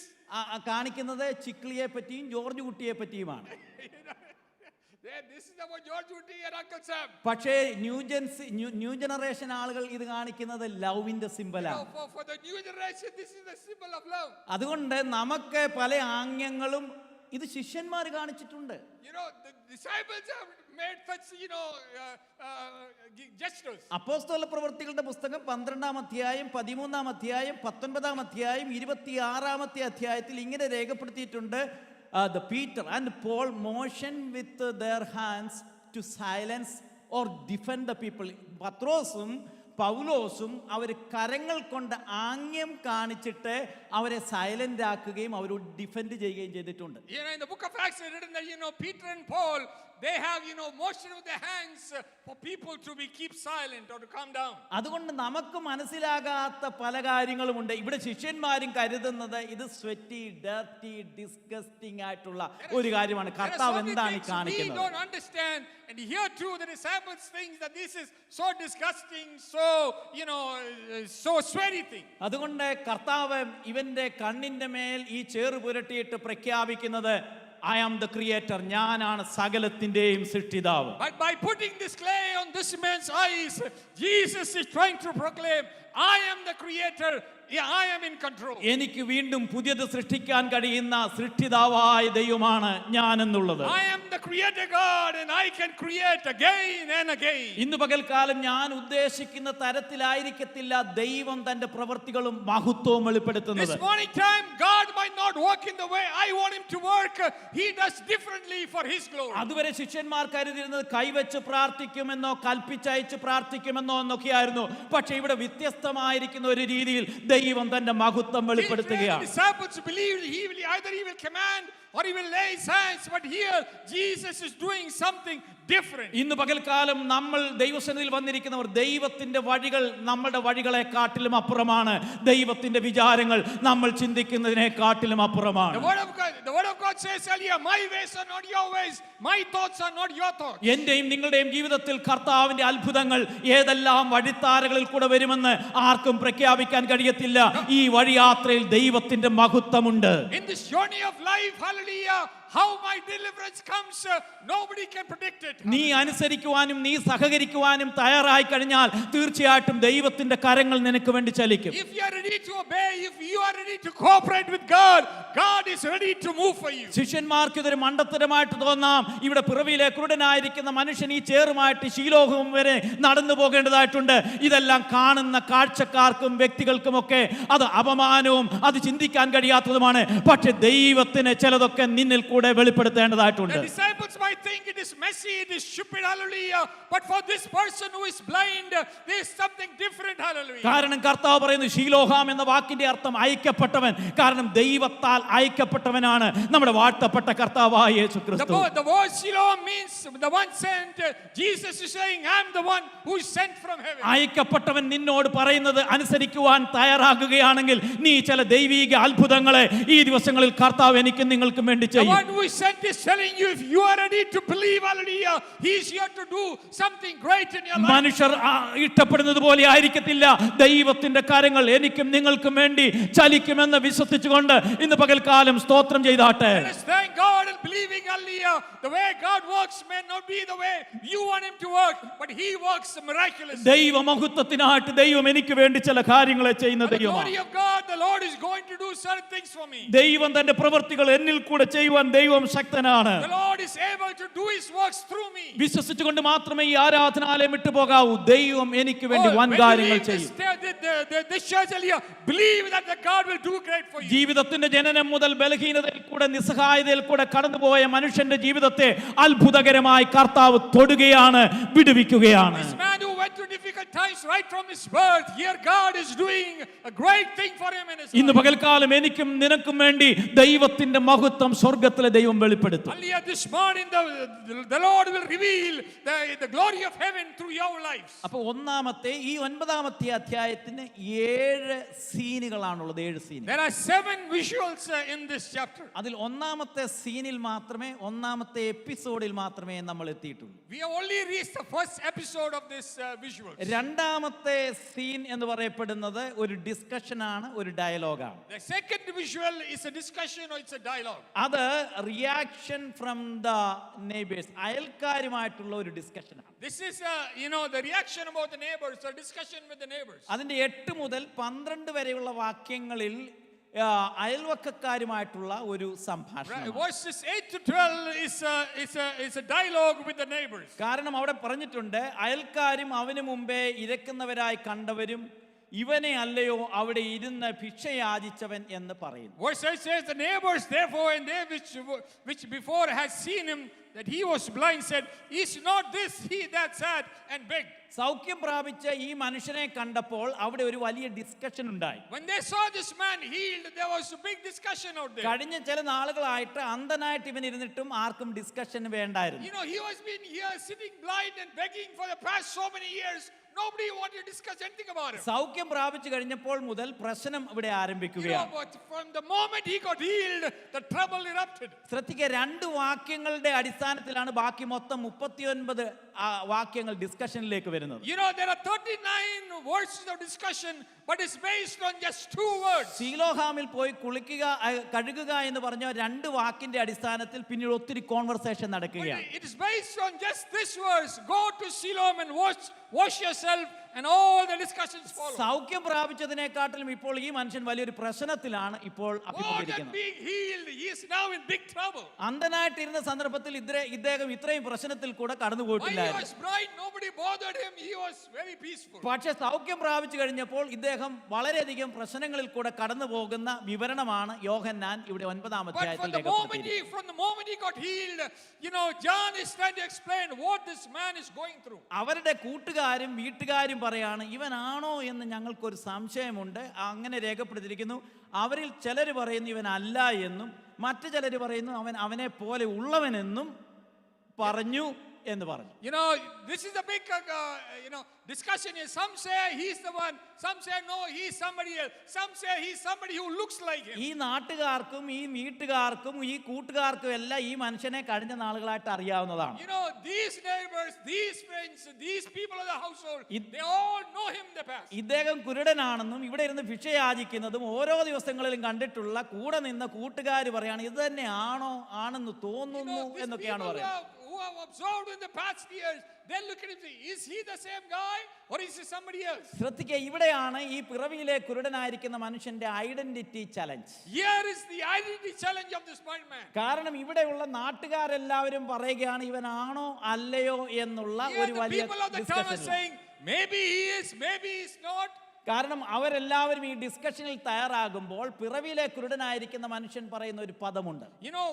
കാണിക്കുന്നത് ചിക്ലിയെ പറ്റിയും ജോർജ് കുട്ടിയെ പറ്റിയുമാണ്. This is about George Woody and Uncle Sam. പക്ഷേ ന്യൂ ജനറേഷൻ ആളുകൾ ഇത് കാണിക്കുന്നത് ലവിന്റെ സിംബലാണ്. For the new generation, this is the symbol of love. അതുകൊണ്ട് നമുക്ക് പല ആംഗ്യങ്ങളും ഇത് ശിഷ്യന്മാർ കാണിച്ചിട്ടുണ്ട്. You know, the disciples have made such, gestures. അപ്പോസ്തല പ്രവൃത്തികളുടെ പുസ്തകം 12-ാം അധ്യായം 13-ാം അധ്യായം 19-ാം അധ്യായം 26-ാമത്തെ അധ്യായത്തിൽ ഇങ്ങനെ രേഖപ്പെടുത്തിയിട്ടുണ്ട്. The Peter and Paul motion with their hands to silence or defend the people. പത്രോസും പൗലോസും അവർ കരങ്ങൾ കൊണ്ട് ആംഗ്യം കാണിച്ചിട്ട് അവരെ സൈലന്റ് ആക്കുകയും അവരോട് ഡിഫെൻഡ് ചെയ്യുകയും ചെയ്തിട്ടുണ്ട്. You know, in the book of Acts, it's written that, Peter and Paul, they have, motion with their hands for people to keep silent or to calm down. അതുകൊണ്ട് നമുക്ക് മനസ്സിലാകാത്ത പല കാര്യങ്ങളുമുണ്ട്. ഇവിടെ ശിഷ്യന്മാരും കരുതുന്നത് ഇത് സ്വെറ്റി, ഡർട്ടി, ഡിസ്ഗസ്റ്റിംഗ് ആയിട്ടുള്ള ഒരു കാര്യമാണ്. കർത്താവ് എന്താണ് ഈ കാണിക്കുന്നത്? We don't understand, and here too the disciples think that this is so disgusting, so sweaty thing. അതുകൊണ്ട് കർത്താവ് ഇവന്റെ കണ്ണിന്റെ മേൽ ഈ ചേറ് പുരട്ടിയിട്ട് പ്രഖ്യാപിക്കുന്നത് I am the creator. ഞാനാണ് സകലത്തിന്റെയും സൃഷ്ടിതാവ്. But by putting this clay on this man's eyes, Jesus is trying to proclaim, I am the creator. I am in control. എനിക്ക് വീണ്ടും പുതിയത് സൃഷ്ടിക്കാൻ കഴിയുന്ന സൃഷ്ടിതാവായ ദൈവമാണ് ഞാൻ എന്നുള്ളത്. I am the creator God and I can create again and again. ഇന്ന് പകൽക്കാലം ഞാൻ ഉദ്ദേശിക്കുന്ന തരത്തിലായിരിക്കത്തില്ല ദൈവം തന്റെ പ്രവൃത്തികളും മഹത്വവും വെളിപ്പെടുത്തുന്നത്. This morning time, God might not work in the way I want him to work. He does differently for his glory. അതുവരെ ശിഷ്യന്മാർ കരുതിയിരുന്നത് കൈവച്ച് പ്രാർത്ഥിക്കുമെന്നോ കൽപ്പിച്ചയച്ച് പ്രാർത്ഥിക്കുമെന്നോ എന്നൊക്കെയായിരുന്നു. പക്ഷേ ഇവിടെ വ്യത്യസ്തമായിരിക്കുന്ന ഒരു രീതിയിൽ ദൈവം തന്റെ മഹത്വം വെളിപ്പെടുത്തുകയാണ്. Disciples believed he will command or he will lay his hands, but here Jesus is doing something different. ഇന്ന് പകൽക്കാലം നമ്മൾ ദൈവസന്നിധിയിൽ വന്നിരിക്കുന്നവർ ദൈവത്തിന്റെ വഴികൾ നമ്മുടെ വഴികളെ കാട്ടിലും അപ്പുറമാണ്. ദൈവത്തിന്റെ വിചാരങ്ങൾ നമ്മൾ ചിന്തിക്കുന്നതിനെ കാട്ടിലും അപ്പുറമാണ്. The word of God says earlier, my ways are not your ways, my thoughts are not your thoughts. എന്റെയും നിങ്ങളുടെയും ജീവിതത്തിൽ കർത്താവിന്റെ അത്ഭുതങ്ങൾ ഏതെല്ലാം വഴിത്താരകളിൽ കൂടെ വരുമെന്ന് ആർക്കും പ്രഖ്യാപിക്കാൻ കഴിയത്തില്ല. ഈ വഴിയാത്രയിൽ ദൈവത്തിന്റെ മഹത്വമുണ്ട്. In this journey of life, hallelujah, how my deliverance comes, nobody can predict it. നീ അനുസരിക്കുവാനും നീ സഹകരിക്കുവാനും തയ്യാറായി കഴിഞ്ഞാൽ തീർച്ചയായിട്ടും ദൈവത്തിന്റെ കരങ്ങൾ നിനക്ക് വേണ്ടി ചലിക്കും. If you are ready to obey, if you are ready to cooperate with God, God is ready to move for you. ശിഷ്യന്മാർക്ക് ഇതൊരു മണ്ടത്തരമായിട്ട് തോന്നാം. ഇവിടെ പിറവിയിലെ കുരുടനായിരിക്കുന്ന മനുഷ്യൻ ഈ ചേറുമായിട്ട് ശീലോഹം വരെ നടന്നു പോകേണ്ടതായിട്ടുണ്ട്. ഇതെല്ലാം കാണുന്ന കാഴ്ചക്കാർക്കും വ്യക്തികൾക്കുമൊക്കെ അത് അപമാനവും അത് ചിന്തിക്കാൻ കഴിയാത്തതുമാണ്. പക്ഷെ ദൈവത്തിന് ചിലതൊക്കെ നിന്നിൽ കൂടെ വെളിപ്പെടുത്തേണ്ടതായിട്ടുണ്ട്. The disciples might think it is messy, it is stupid, hallelujah, but for this person who is blind, there is something something different. Hallelujah. കാരണം കർത്താവ് പറയുന്നു ശീലോഹാം എന്ന വാക്കിന്റെ അർത്ഥം അയക്കപ്പെട്ടവൻ. കാരണം ദൈവത്താൽ അയക്കപ്പെട്ടവനാണ് നമ്മുടെ വാഴ്ത്തപ്പെട്ട കർത്താവായ യേശുക്രിസ്തു. The word Shiloh means the one sent. Jesus is saying, I'm the one who is sent from heaven. അയക്കപ്പെട്ടവൻ നിന്നോട് പറയുന്നത് അനുസരിക്കുവാൻ തയ്യാറാകുകയാണെങ്കിൽ നീ ചില ദൈവീക അത്ഭുതങ്ങളെ ഈ ദിവസങ്ങളിൽ കർത്താവ് എനിക്കും നിങ്ങൾക്കും വേണ്ടി The ചെയ്യും. one who is sent is telling you, if you are ready to believe, hallelujah, he is here to do something great in your life. മനുഷ്യർ ഇഷ്ടപ്പെടുന്നത് പോലെ ആയിരിക്കത്തില്ല ദൈവത്തിന്റെ കാര്യങ്ങൾ എനിക്കും നിങ്ങൾക്കും വേണ്ടി ചലിക്കുമെന്ന് വിശ്വസിച്ചുകൊണ്ട് ഇന്ന് പകൽക്കാലം സ്തോത്രം ചെയ്താട്ടെ. Let us thank God and believing, hallelujah, the way God works may not be the way you want him to work, but he works miraculously. ദൈവമഹത്വത്തിനായിട്ട് ദൈവം എനിക്ക് വേണ്ടി ചില കാര്യങ്ങളെ ചെയ്യുന്ന The ദൈവമാണ്. glory of God, the Lord is going to do certain things for me. ദൈവം തന്റെ പ്രവൃത്തികൾ എന്നിൽ കൂടെ ചെയ്യുവാൻ ദൈവം ശക്തനാണ്. The Lord is able to do his works through me. വിശ്വസിച്ചുകൊണ്ട് മാത്രമേ ഈ ആരാധനാലയം വിട്ടു പോകാവൂ. ദൈവം എനിക്ക് വേണ്ടി വൻ When you കാര്യങ്ങൾ leave ചെയ്യും. this church, hallelujah, believe that the God will do great for you. ജീവിതത്തിന്റെ ജനനം മുതൽ ബലഹീനതയിൽ കൂടെ നിസ്സഹായതയിൽ കൂടെ കടന്നുപോയ മനുഷ്യന്റെ ജീവിതത്തെ അത്ഭുതകരമായി കർത്താവ് തൊടുകയാണ്, വിടുവിക്കുകയാണ്. This man who went through difficult times right from his birth, here God is doing a great thing for him in his ഇന്ന് life. പകൽക്കാലം എനിക്കും നിനക്കും വേണ്ടി ദൈവത്തിന്റെ മഹത്വം സ്വർഗ്ഗത്തിലെ ദൈവം വെളിപ്പെടുത്തും. Hallelujah, this morning the Lord will reveal the glory of heaven through your lives. അപ്പോൾ ഒന്നാമത്തെ ഈ 9-ാമത്തെ അധ്യായത്തിന് 7 സീനുകളാണുള്ളത്. 7 scene. There are 7 visuals in this chapter. അതിൽ ഒന്നാമത്തെ സീനിൽ മാത്രമേ, ഒന്നാമത്തെ എപ്പിസോഡിൽ മാത്രമേ നമ്മൾ എത്തിയിട്ടുള്ളൂ. We have only reached the first episode of this visuals. രണ്ടാമത്തെ സീൻ എന്ന് പറയപ്പെടുന്നത് ഒരു ഡിസ്കഷനാണ്, ഒരു ഡയലോഗാണ്. The second visual is a discussion or it's a dialogue. അത് റിയാക്ഷൻ ഫ്രം ദ നെയ്ബേഴ്സ്, അയൽക്കാരുമായിട്ടുള്ള ഒരു ഡിസ്കഷനാണ്. This is the reaction about the neighbors, a discussion with the neighbors. അതിന്റെ 8 മുതൽ 12 വരെയുള്ള വാക്യങ്ങളിൽ അയൽവക്കക്കാരുമായിട്ടുള്ള ഒരു സംഭാഷണം. Verses 8 to 12 is a dialogue with the neighbors. കാരണം അവിടെ പറഞ്ഞിട്ടുണ്ട്, അയൽക്കാരും അവന് മുമ്പേ ഇരക്കുന്നവരായി കണ്ടവരും ഇവനെ അല്ലയോ അവിടെ ഇരുന്ന് ഭിക്ഷ യാചിച്ചവൻ എന്ന് പറയുന്നു. Verse 8 says, the neighbors therefore and they which before had seen him that he was blind said, is not this he that sat and begged? സൗഖ്യം പ്രാപിച്ച ഈ മനുഷ്യനെ കണ്ടപ്പോൾ അവിടെ ഒരു വലിയ ഡിസ്കഷൻ ഉണ്ടായി. When they saw this man healed, there was a big discussion out there. കഴിഞ്ഞ ചില നാളുകളായിട്ട് അന്ധനായിട്ട് ഇവൻ ഇരുന്നിട്ടും ആർക്കും ഡിസ്കഷൻ വേണ്ടായിരുന്നു. He was been here sitting blind and begging for the past so many years. Nobody wanted to discuss anything about him. സൗഖ്യം പ്രാപിച്ചു കഴിഞ്ഞപ്പോൾ മുതൽ പ്രശ്നം ഇവിടെ ആരംഭിക്കുകയാണ്. But from the moment he got healed, the trouble erupted. ശ്രദ്ധിക്കുക, 2 വാക്യങ്ങളുടെ അടിസ്ഥാനത്തിലാണ് ബാക്കി മൊത്തം 39 വാക്യങ്ങൾ ഡിസ്കഷനിലേക്ക് വരുന്നത്. There are 39 words of discussion, but it's based on just 2 words. ശീലോഹാമിൽ പോയി കുളിക്കുക, കഴുകുക എന്ന് പറഞ്ഞ 2 വാക്കിന്റെ അടിസ്ഥാനത്തിൽ പിന്നീട് ഒത്തിരി കോൺവെർസേഷൻ നടക്കുകയാണ്. It is based on just this verse. Go to Siloam and wash yourself, and all the discussions follow. സൗഖ്യം പ്രാപിച്ചതിനെക്കാട്ടിലും ഇപ്പോൾ ഈ മനുഷ്യൻ വലിയൊരു പ്രശ്നത്തിലാണ് ഇപ്പോൾ More than അഭിമുഖീകരിക്കുന്നത്. being healed, he is now in big trouble. അന്ധനായിട്ടിരുന്ന സന്ദർഭത്തിൽ ഇദ്ദേഹം ഇത്രയും പ്രശ്നത്തിൽ കൂടെ കടന്നു While he പോയിട്ടില്ലായിരുന്നു. was blind, nobody bothered him. He was very peaceful. പക്ഷെ സൗഖ്യം പ്രാപിച്ചു കഴിഞ്ഞപ്പോൾ ഇദ്ദേഹം വളരെയധികം പ്രശ്നങ്ങളിൽ കൂടെ കടന്നു പോകുന്ന വിവരണമാണ് യോഹന്നാൻ ഇവിടെ 9-ാം But അധ്യായത്തിൽ from the moment he got healed, John is trying to explain what this man is going through. അവരുടെ കൂട്ടുകാരും വീട്ടുകാരും പറയാണ്, ഇവനാണോ എന്ന് ഞങ്ങൾക്കൊരു സംശയമുണ്ട്. അങ്ങനെ രേഖപ്പെടുത്തിയിരിക്കുന്നു. അവരിൽ ചിലർ പറയുന്നു ഇവനല്ല എന്നും, മറ്റു ചിലർ പറയുന്നു അവനെ പോലെ ഉള്ളവനെന്നും പറഞ്ഞു എന്ന് പറഞ്ഞു. This is a big discussion here. Some say he's the one, some say no, he's somebody else, some say he's somebody who looks like him. ഈ നാട്ടുകാർക്കും ഈ വീട്ടുകാർക്കും ഈ കൂട്ടുകാർക്കും എല്ലാം ഈ മനുഷ്യനെ കഴിഞ്ഞ നാളുകളായിട്ട് അറിയാവുന്നതാണ്. These neighbors, these friends, these people of the household, they all know him in the past. ഇദ്ദേഹം കുരുടനാണെന്നും ഇവിടെ ഇരുന്ന് ഭിക്ഷ യാചിക്കുന്നതും ഓരോ ദിവസങ്ങളിലും കണ്ടിട്ടുള്ള കൂടെ നിന്ന കൂട്ടുകാർ പറയാണ്, ഇത് തന്നെയാണോ ആണെന്ന് തോന്നുന്നു എന്നൊക്കെയാണ് പറയുന്നത്. Who have observed in the past years, they look at him and say, is he the same guy or is he somebody else? ശ്രദ്ധിക്കുക, ഇവിടെയാണ് ഈ പിറവിയിലെ കുരുടനായിരിക്കുന്ന മനുഷ്യന്റെ identity challenge. Here is the identity challenge of this blind man. കാരണം ഇവിടെയുള്ള നാട്ടുകാരെല്ലാവരും പറയുകയാണ് ഇവനാണോ അല്ലയോ എന്നുള്ള ഒരു വലിയ People of the town are saying, maybe he is, maybe he is not. കാരണം അവരെല്ലാവരും ഈ ഡിസ്കഷനിൽ തയ്യാറാകുമ്പോൾ പിറവിയിലെ കുരുടനായിരിക്കുന്ന മനുഷ്യൻ പറയുന്ന ഒരു പദമുണ്ട്.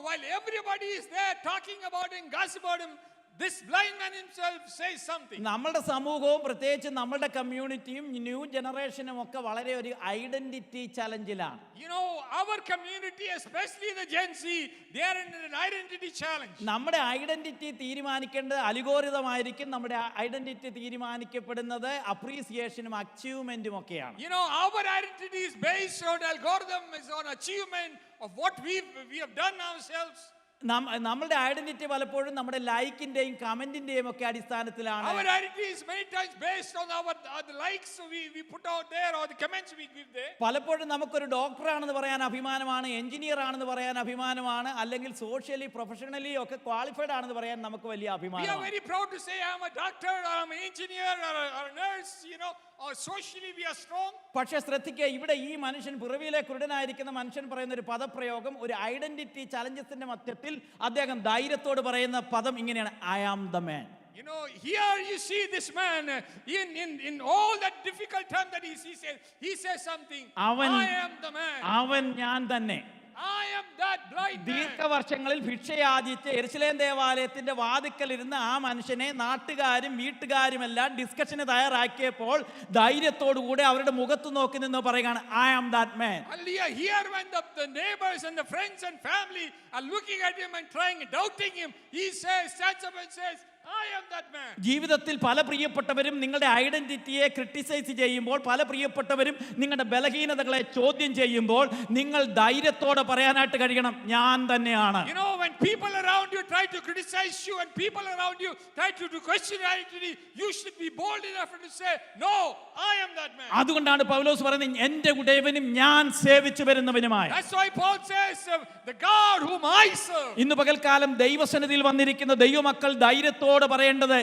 While everybody is there talking about him, gossip about him, this blind man himself says something. നമ്മുടെ സമൂഹവും പ്രത്യേകിച്ച് നമ്മുടെ കമ്മ്യൂണിറ്റിയും ന്യൂ ജനറേഷനും ഒക്കെ വളരെ ഒരു identity ചലഞ്ചിലാണ്. You know, our community, especially the Gen Z, they are in an identity challenge. നമ്മുടെ identity തീരുമാനിക്കേണ്ടത് അൽഗോരിതമായിരിക്കും. നമ്മുടെ ഐഡന്റിറ്റി തീരുമാനിക്കപ്പെടുന്നത് അപ്രീസിയേഷനും അച്ചീവ്മെന്റും ഒക്കെയാണ്. You know, our identity is based on algorithm, is on achievement of what we have done ourselves. നമ്മളുടെ identity പലപ്പോഴും നമ്മുടെ ലൈക്കിന്റെയും കമന്റിന്റെയും ഒക്കെ അടിസ്ഥാനത്തിലാണ്. Our identity is many times based on the likes we put out there or the comments we give there. പലപ്പോഴും നമുക്കൊരു ഡോക്ടറാണെന്ന് പറയാൻ അഭിമാനമാണ്, engineer ആണെന്ന് പറയാൻ അഭിമാനമാണ്, അല്ലെങ്കിൽ സോഷ്യലി പ്രൊഫഷണലി ഒക്കെ ക്വാളിഫൈഡ് ആണെന്ന് പറയാൻ നമുക്ക് വലിയ We are അഭിമാനമാണ്. very proud to say I am a doctor or I am an engineer or a nurse, you know, or socially we are strong. പക്ഷെ ശ്രദ്ധിക്കുക, ഇവിടെ ഈ മനുഷ്യൻ, പിറവിയിലെ കുരുടനായിരിക്കുന്ന മനുഷ്യൻ പറയുന്ന ഒരു പദപ്രയോഗം, ഒരു ഐഡന്റിറ്റി ചലഞ്ചസിന്റെ മധ്യത്തിൽ അദ്ദേഹം ധൈര്യത്തോട് പറയുന്ന പദം ഇങ്ങനെയാണ്: I am the man. You know, here you see this man in all that difficult time that he says something. I am the man. അവൻ ഞാൻ തന്നെ. I am that blind man. ദീർഘവർഷങ്ങളിൽ ഭിക്ഷയാചിച്ച് യെരുശലേം ദേവാലയത്തിന്റെ വാതിക്കൽ ഇരുന്ന് ആ മനുഷ്യനെ നാട്ടുകാരും വീട്ടുകാരുമെല്ലാം ഡിസ്കഷന് തയ്യാറാക്കിയപ്പോൾ ധൈര്യത്തോടുകൂടെ അവരുടെ മുഖത്ത് നോക്കി നിന്ന് പറയുകയാണ്: I am that man. Here when the neighbors and the friends and family are looking at him and doubting him, he stands up and says, I am that man. ജീവിതത്തിൽ പല പ്രിയപ്പെട്ടവരും നിങ്ങളുടെ ഐഡന്റിറ്റിയെ ക്രിട്ടിസൈസ് ചെയ്യുമ്പോൾ, പല പ്രിയപ്പെട്ടവരും നിങ്ങളുടെ ബലഹീനതകളെ ചോദ്യം ചെയ്യുമ്പോൾ, നിങ്ങൾ ധൈര്യത്തോടെ പറയാനായിട്ട് കഴിയണം: ഞാൻ തന്നെയാണ്. You know, when people around you try to criticize you and people around you try to question your identity, you should be bold enough to say, no, I am that man. അതുകൊണ്ടാണ് പൗലോസ് പറയുന്നത്, എന്റെ ഉടയവനും ഞാൻ സേവിച്ചു വരുന്നവനുമായ. That's why Paul says, the God whom I serve. ഇന്ന് പകൽക്കാലം ദൈവസന്നിധിയിൽ വന്നിരിക്കുന്ന ദൈവമക്കൾ ധൈര്യത്തോടെ പറയേണ്ടത്,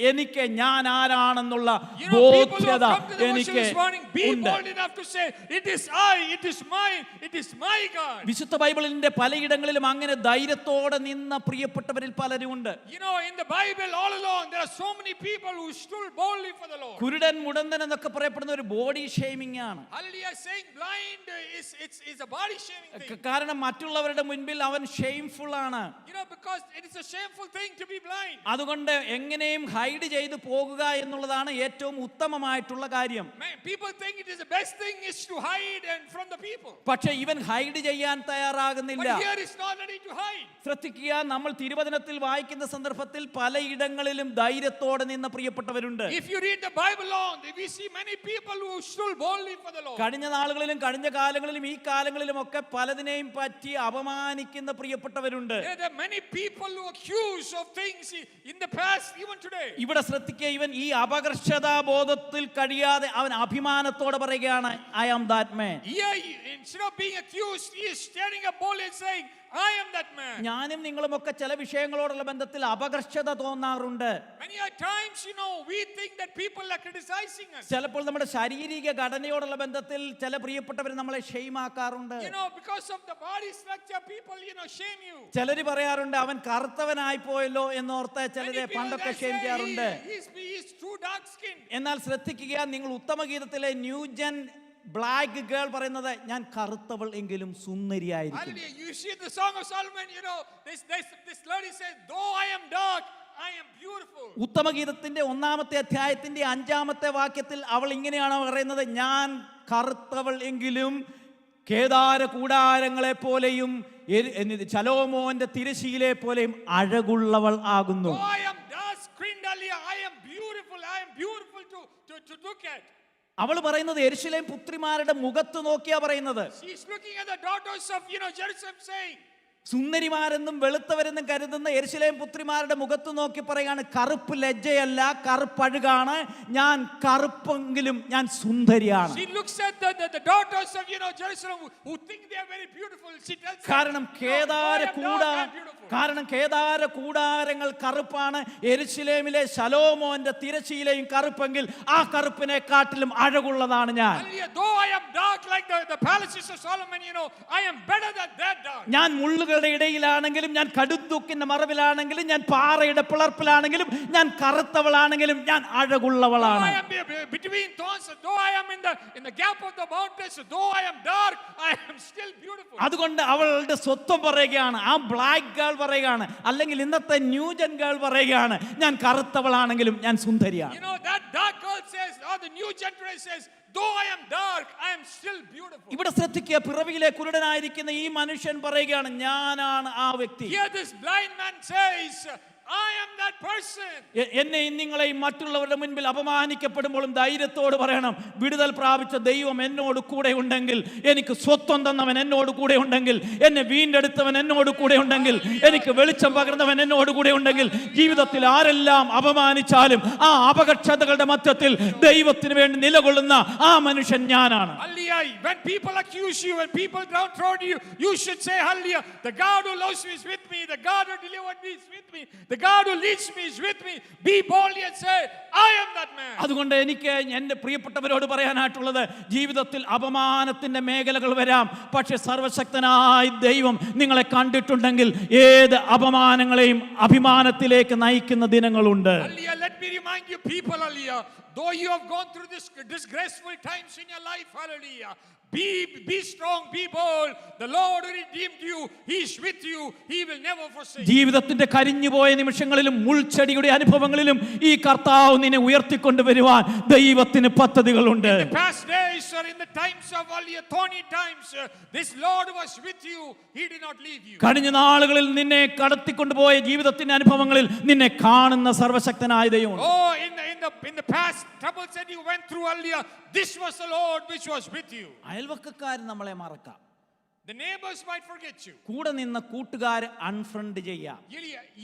എനിക്ക് ഞാൻ ആരാണെന്നുള്ള ബോധ്യത എനിക്ക് ഉണ്ട്. വിശുദ്ധ ബൈബിളിന്റെ പലയിടങ്ങളിലും അങ്ങനെ ധൈര്യത്തോടെ നിന്ന പ്രിയപ്പെട്ടവരിൽ പലരുമുണ്ട്. കുരുടൻ, മുടന്തൻ എന്നൊക്കെ പറയപ്പെടുന്ന ഒരു ബോഡി ഷെയ്മിംഗ് ആണ്. കാരണം മറ്റുള്ളവരുടെ മുൻപിൽ അവൻ ഷെയിംഫുൾ ആണ്. അതുകൊണ്ട് എങ്ങനെയും ഹൈഡ് ചെയ്തു പോകുക എന്നുള്ളതാണ് ഏറ്റവും ഉത്തമമായിട്ടുള്ള കാര്യം. പക്ഷെ ഇവൻ ഹൈഡ് ചെയ്യാൻ തയ്യാറാകുന്നില്ല. ശ്രദ്ധിക്കുക, നമ്മൾ തിരുവചനത്തിൽ വായിക്കുന്ന സന്ദർഭത്തിൽ പലയിടങ്ങളിലും ധൈര്യത്തോടെ നിന്ന പ്രിയപ്പെട്ടവരുണ്ട്. കഴിഞ്ഞ നാളുകളിലും കഴിഞ്ഞ കാലങ്ങളിലും ഈ കാലങ്ങളിലും ഒക്കെ പലതിനെയും പറ്റി അപമാനിക്കുന്ന പ്രിയപ്പെട്ടവരുണ്ട്. ഇവിടെ ശ്രദ്ധിക്കുക, ഇവൻ ഈ അപകർഷതാ ബോധത്തിൽ കഴിയാതെ അവൻ അഭിമാനത്തോടെ പറയുകയാണ്: ഐ ആം ദാറ്റ് മാൻ. ഞാനും നിങ്ങളുമൊക്കെ ചില വിഷയങ്ങളോടുള്ള ബന്ധത്തിൽ അപകർഷത തോന്നാറുണ്ട്. ചിലപ്പോൾ നമ്മുടെ ശാരീരിക ഘടനയോടുള്ള ബന്ധത്തിൽ ചില പ്രിയപ്പെട്ടവർ നമ്മളെ ഷെയിമാക്കാറുണ്ട്. ചിലര് പറയാറുണ്ട്, അവൻ കറുത്തവനായി പോയല്ലോ എന്നോർത്ത് ചിലരെ പണ്ടൊക്കെ ഷെയിം ചെയ്യാറുണ്ട്. എന്നാൽ ശ്രദ്ധിക്കുക, നിങ്ങൾ ഉത്തമഗീതത്തിലെ ന്യൂജൻ ബ്ലാക്ക് ഗേൾ പറയുന്നത്, ഞാൻ കറുത്തവൾ എങ്കിലും സുന്ദരിയായിരിക്കും. ഉത്തമഗീതത്തിന്റെ 1-ാമത്തെ അധ്യായത്തിന്റെ 5-ാമത്തെ വാക്യത്തിൽ അവൾ ഇങ്ങനെയാണ് പറയുന്നത്: ഞാൻ കറുത്തവൾ എങ്കിലും കേദാര കൂടാരങ്ങളെ പോലെയും ശലോമോന്റെ തിരശീലെ പോലെയും അഴകുള്ളവൾ ആകുന്നു. അവൾ പറയുന്നത് യെരുശലേം പുത്രിമാരുടെ മുഖത്ത് നോക്കിയാ പറയുന്നത്. സുന്ദരിമാരെന്നും വെളുത്തവരെന്നും കരുതുന്ന യെരുശലേം പുത്രിമാരുടെ മുഖത്ത് നോക്കി പറയാണ്: കറുപ്പ് ലജ്ജയല്ല, കറുപ്പഴുകാണ്, ഞാൻ കറുപ്പെങ്കിലും ഞാൻ സുന്ദരിയാണ്. കാരണം കേദാര കൂടാരങ്ങൾ കറുപ്പാണ്. യെരുശലേമിലെ ശലോമോന്റെ തിരശീലയും കറുപ്പെങ്കിൽ ആ കറുപ്പിനെ കാട്ടിലും അഴകുള്ളതാണ് ഞാൻ. ഞാൻ മുള്ളുകൾ മുള്ളുകളുടെ ഇടയിലാണെങ്കിലും, ഞാൻ കടുത്തൂക്കിന്റെ മറവിലാണെങ്കിലും, ഞാൻ പാറയുടെ പിളർപ്പിലാണെങ്കിലും, ഞാൻ കറുത്തവളാണെങ്കിലും, ഞാൻ Though അഴകുള്ളവളാണ്. I am between thorns, though I am in the gap of the mountains, though I am dark, I am still beautiful. അതുകൊണ്ട് അവളുടെ സ്വത്വം പറയുകയാണ്, ആ ബ്ലാക്ക് ഗേൾ പറയുകയാണ്, അല്ലെങ്കിൽ ഇന്നത്തെ ന്യൂജൻ ഗേൾ പറയുകയാണ്, ഞാൻ കറുത്തവളാണെങ്കിലും ഞാൻ സുന്ദരിയാണ്. You know, that dark girl says, or the new generation says, though I am dark, I am still beautiful. ഇവിടെ ശ്രദ്ധിക്കുക, പിറവിയിലെ കുരുടനായിരിക്കുന്ന ഈ മനുഷ്യൻ പറയുകയാണ്, ഞാനാണ് ആ വ്യക്തി. Here this blind man says, I am that person. എന്നെയും നിങ്ങളെയും മറ്റുള്ളവരുടെ മുൻപിൽ അപമാനിക്കപ്പെടുമ്പോഴും ധൈര്യത്തോട് പറയണം, വിടുതൽ പ്രാപിച്ച ദൈവം എന്നോട് കൂടെ ഉണ്ടെങ്കിൽ, എനിക്ക് സ്വത്വം തന്നവൻ എന്നോട് കൂടെ ഉണ്ടെങ്കിൽ, എന്നെ വീണ്ടെടുത്തവൻ എന്നോട് കൂടെ ഉണ്ടെങ്കിൽ, എനിക്ക് വെളിച്ചം പകർന്നവൻ എന്നോട് കൂടെ ഉണ്ടെങ്കിൽ, ജീവിതത്തിൽ ആരെല്ലാം അപമാനിച്ചാലും ആ അപകർഷതകളുടെ മധ്യത്തിൽ ദൈവത്തിന് വേണ്ടി നിലകൊള്ളുന്ന ആ മനുഷ്യൻ ഞാനാണ്. Hallelujah. When people accuse you, when people downtrod you, you should say, hallelujah, the God who loves me is with me, the God who delivered me is with me, the God who leads me is with me. Be boldly and say, I am that man. അതുകൊണ്ട് എനിക്ക് എൻ്റെ പ്രിയപ്പെട്ടവരോട് പറയാനായിട്ടുള്ളത്, ജീവിതത്തിൽ അപമാനത്തിന്റെ മേഖലകൾ വരാം, പക്ഷെ സർവശക്തനായ ദൈവം നിങ്ങളെ കണ്ടിട്ടുണ്ടെങ്കിൽ ഏത് അപമാനങ്ങളെയും അഭിമാനത്തിലേക്ക് നയിക്കുന്ന ദിനങ്ങളുണ്ട്. Hallelujah. Let me remind you people, hallelujah, though you have gone through this disgraceful times in your life, hallelujah, be strong, be bold. The Lord who redeemed you, He is with you. He will never forsake you. ജീവിതത്തിന്റെ കരിഞ്ഞുപോയ നിമിഷങ്ങളിലും മുൾച്ചെടിയുടെ അനുഭവങ്ങളിലും ഈ കർത്താവ് നിന്നെ ഉയർത്തിക്കൊണ്ടുവരുവാൻ ദൈവത്തിന് പദ്ധതികളുണ്ട്. In the past days or in the times of all your thorny times, this Lord was with you. He did not leave you. കഴിഞ്ഞ നാളുകളിൽ നിന്നെ കടത്തിക്കൊണ്ടുപോയ ജീവിതത്തിന്റെ അനുഭവങ്ങളിൽ നിന്നെ കാണുന്ന സർവശക്തനായ ദൈവമുണ്ട്. Oh, in the past troubles that you went through earlier, this was the Lord which was with you. അയൽവക്കക്കാർ നമ്മളെ മറക്കാം, The neighbors might forget you. കൂടെ നിന്ന കൂട്ടുകാർ അൺഫ്രണ്ട് ചെയ്യാം,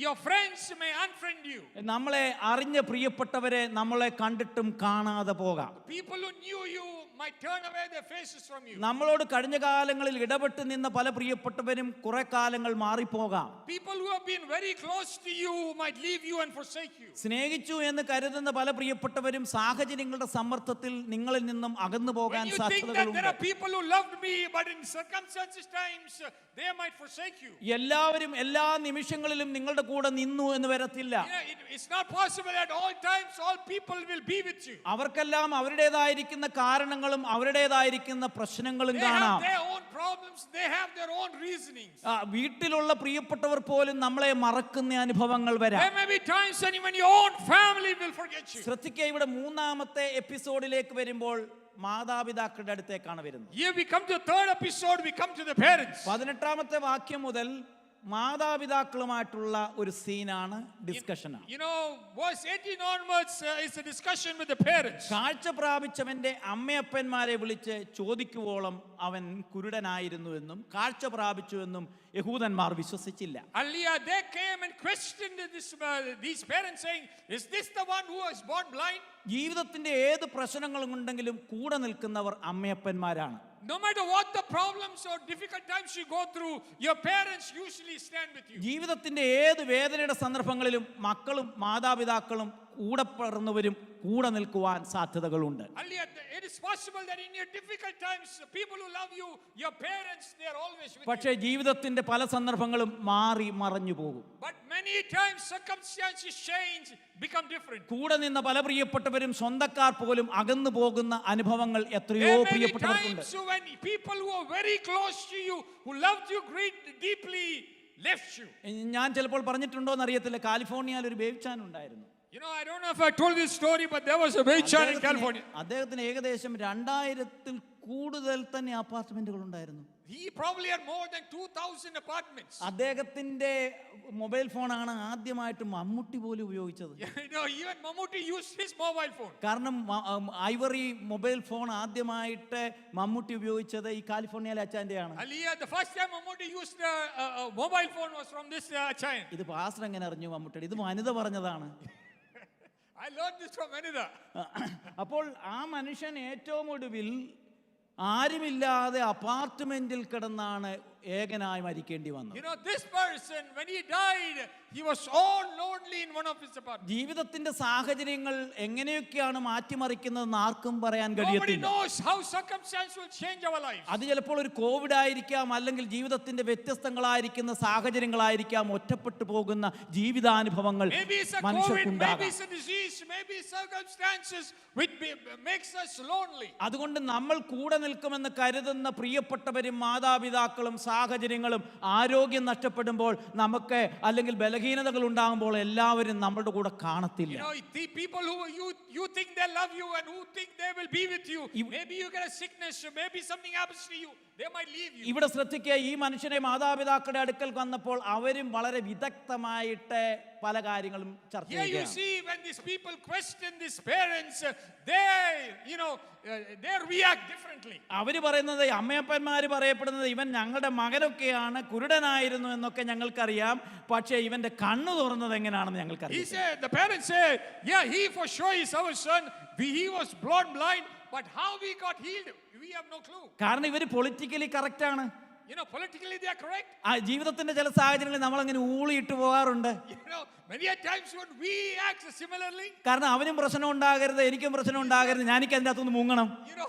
Your friends may unfriend you. നമ്മളെ അറിഞ്ഞ പ്രിയപ്പെട്ടവരെ നമ്മളെ കണ്ടിട്ടും കാണാതെ പോകാം. People who knew you might turn away their faces from you. നമ്മളോട് കഴിഞ്ഞ കാലങ്ങളിൽ ഇടപെട്ട് നിന്ന പല പ്രിയപ്പെട്ടവരും കുറെ കാലങ്ങൾ മാറിപ്പോകാം. People who have been very close to you might leave you and forsake you. സ്നേഹിച്ചു എന്ന് കരുതുന്ന പല പ്രിയപ്പെട്ടവരും സാഹചര്യങ്ങളുടെ സമ്മർദ്ദത്തിൽ നിങ്ങളിൽ നിന്നും അകന്നു പോകാൻ When you think that സാധ്യതകളുണ്ട്. there are people who loved me, but in circumstances times they might forsake you. എല്ലാവരും എല്ലാ നിമിഷങ്ങളിലും നിങ്ങളുടെ കൂടെ നിന്നു എന്ന് വരത്തില്ല. It's not possible at all times all people will be with you. അവർക്കെല്ലാം അവരുടേതായിരിക്കുന്ന കാരണങ്ങളും അവരുടേതായിരിക്കുന്ന പ്രശ്നങ്ങളും They have കാണാം. their own problems, they have their own reasonings. വീട്ടിലുള്ള പ്രിയപ്പെട്ടവർ പോലും നമ്മളെ മറക്കുന്ന അനുഭവങ്ങൾ വരാം. There may be times when even your own family will forget you. ശ്രദ്ധിക്കുക, ഇവിടെ മൂന്നാമത്തെ എപ്പിസോഡിലേക്ക് വരുമ്പോൾ മാതാപിതാക്കളുടെ അടുത്തേക്കാണ് വരുന്നത്. Here we come to the third episode, we come to the parents. 18ാമത്തെ വാക്യം മുതൽ മാതാപിതാക്കളുമായിട്ടുള്ള ഒരു സീനാണ്, ഡിസ്കഷനാണ്. You know, verse 18 onwards is a discussion with the parents. കാഴ്ച പ്രാപിച്ചവന്റെ അമ്മയപ്പന്മാരെ വിളിച്ച് ചോദിക്കുവോളം അവൻ കുരുടനായിരുന്നുവെന്നും കാഴ്ച പ്രാപിച്ചുവെന്നും യഹൂദന്മാർ വിശ്വസിച്ചില്ല. Hallelujah, they came and questioned these parents saying, is this the one who was born blind? ജീവിതത്തിന്റെ ഏത് പ്രശ്നങ്ങളും ഉണ്ടെങ്കിലും കൂടെ നിൽക്കുന്നവർ അമ്മയപ്പന്മാരാണ്. No matter what the problems or difficult times you go through, your parents usually stand with you. ജീവിതത്തിന്റെ ഏത് വേദനയുടെ സന്ദർഭങ്ങളിലും മക്കളും മാതാപിതാക്കളും കൂടെ പിറന്നവരും കൂടെ നിൽക്കുവാൻ സാധ്യതകളുണ്ട്. It is possible that in your difficult times, people who love you, your parents, they are always with പക്ഷേ you. ജീവിതത്തിന്റെ പല സന്ദർഭങ്ങളും മാറി മറഞ്ഞു പോകും. But many times circumstances change, become different. കൂടെ നിന്ന പല പ്രിയപ്പെട്ടവരും സ്വന്തക്കാർ പോലും അകന്നു പോകുന്ന അനുഭവങ്ങൾ എത്രയോ There may be പ്രിയപ്പെട്ടവർക്കുണ്ട്. times when people who are very close to you, who loved you deeply, left you. ഞാൻ ചിലപ്പോൾ പറഞ്ഞിട്ടുണ്ടോ എന്നറിയത്തില്ല, കാലിഫോർണിയയിൽ ഒരു ബേബ്ചാൻ ഉണ്ടായിരുന്നു. You know, I don't know if I told this story, but there was a Bechan in California. അദ്ദേഹത്തിന് ഏകദേശം 2000-ൽ കൂടുതൽ തന്നെ അപ്പാർട്ട്മെന്റുകൾ ഉണ്ടായിരുന്നു. He probably had more than 2,000 apartments. അദ്ദേഹത്തിന്റെ മൊബൈൽ ഫോണാണ് ആദ്യമായിട്ട് മമ്മൂട്ടി പോലും ഉപയോഗിച്ചത്. You know, even Mammootty used his mobile phone. കാരണം ഐവറി മൊബൈൽ ഫോൺ ആദ്യമായിട്ട് മമ്മൂട്ടി ഉപയോഗിച്ചത് ഈ കാലിഫോർണിയയിലെ അച്ചാന്റെയാണ്. Aliyah, the first time Mammootty used a mobile phone was from this giant. ഇത് പാസ്റ്റർ എങ്ങനെ അറിഞ്ഞു മമ്മൂട്ടി? ഇത് വനിത പറഞ്ഞതാണ്. I learned this from Anida. അപ്പോൾ ആ മനുഷ്യൻ ഏറ്റവും ഒടുവിൽ ആരുമില്ലാതെ അപ്പാർട്ട്മെന്റിൽ കിടന്നാണ് ഏകനായി മരിക്കേണ്ടി വന്നത്. You know, this person, when he died, he was all lonely in one of his apartments. ജീവിതത്തിന്റെ സാഹചര്യങ്ങൾ എങ്ങനെയൊക്കെയാണ് മാറ്റിമറിക്കുന്നതെന്ന് ആർക്കും പറയാൻ Nobody കഴിയത്തില്ല. knows how circumstance will change our lives. അത് ചിലപ്പോൾ ഒരു കോവിഡ് ആയിരിക്കാം, അല്ലെങ്കിൽ ജീവിതത്തിന്റെ വ്യത്യസ്തങ്ങളായിരിക്കുന്ന സാഹചര്യങ്ങളായിരിക്കാം, ഒറ്റപ്പെട്ടു പോകുന്ന ജീവിതാനുഭവങ്ങൾ Maybe it's a COVID, maybe മനുഷ്യർക്കുണ്ടാകാം. it's a disease, maybe circumstances which makes us lonely. അതുകൊണ്ട് നമ്മൾ കൂടെ നിൽക്കുമെന്ന് കരുതുന്ന പ്രിയപ്പെട്ടവരും മാതാപിതാക്കളും സാഹചര്യങ്ങളും ആരോഗ്യം നഷ്ടപ്പെടുമ്പോൾ നമുക്ക്, അല്ലെങ്കിൽ ബലഹീനതകൾ ഉണ്ടാകുമ്പോൾ എല്ലാവരും നമ്മളുടെ കൂടെ കാണത്തില്ല. You know, the people who you think they love you and who think they will be with you, maybe you get a sickness, maybe something happens to you, they might leave you. ഇവിടെ ശ്രദ്ധിക്കുക, ഈ മനുഷ്യനെ മാതാപിതാക്കളുടെ അടുക്കൽ വന്നപ്പോൾ അവരും വളരെ വിദഗ്ധമായിട്ട് പല കാര്യങ്ങളും ചർച്ച Here you ചെയ്യുകയാണ്. see when these people question these parents, they react differently. അവര് പറയുന്നത്, അമ്മയപ്പന്മാര് പറയപ്പെടുന്നത്, ഇവൻ ഞങ്ങളുടെ മകനൊക്കെയാണ്, കുരുടനായിരുന്നു എന്നൊക്കെ ഞങ്ങൾക്കറിയാം, പക്ഷേ ഇവന്റെ കണ്ണു തുറന്നത് എങ്ങനെയാണെന്ന് He ഞങ്ങൾക്കറിയാം. said, the parents say, yeah, he for sure is our son. He was born blind, but how we got healed, we have no clue. കാരണം ഇവര് പൊളിറ്റിക്കലി കറക്റ്റ് ആണ്. You know, politically they are correct. ആ ജീവിതത്തിന്റെ ചില സാഹചര്യങ്ങളിൽ നമ്മളങ്ങനെ ഊളിയിട്ട് പോകാറുണ്ട്. You know, many a times when we act similarly, കാരണം അവനും പ്രശ്നം ഉണ്ടാകരുത്, എനിക്കും പ്രശ്നം ഉണ്ടാകരുത്, ഞാനിക്ക് അതിൻ്റെ അകത്തുനിന്ന് മുങ്ങണം. you know,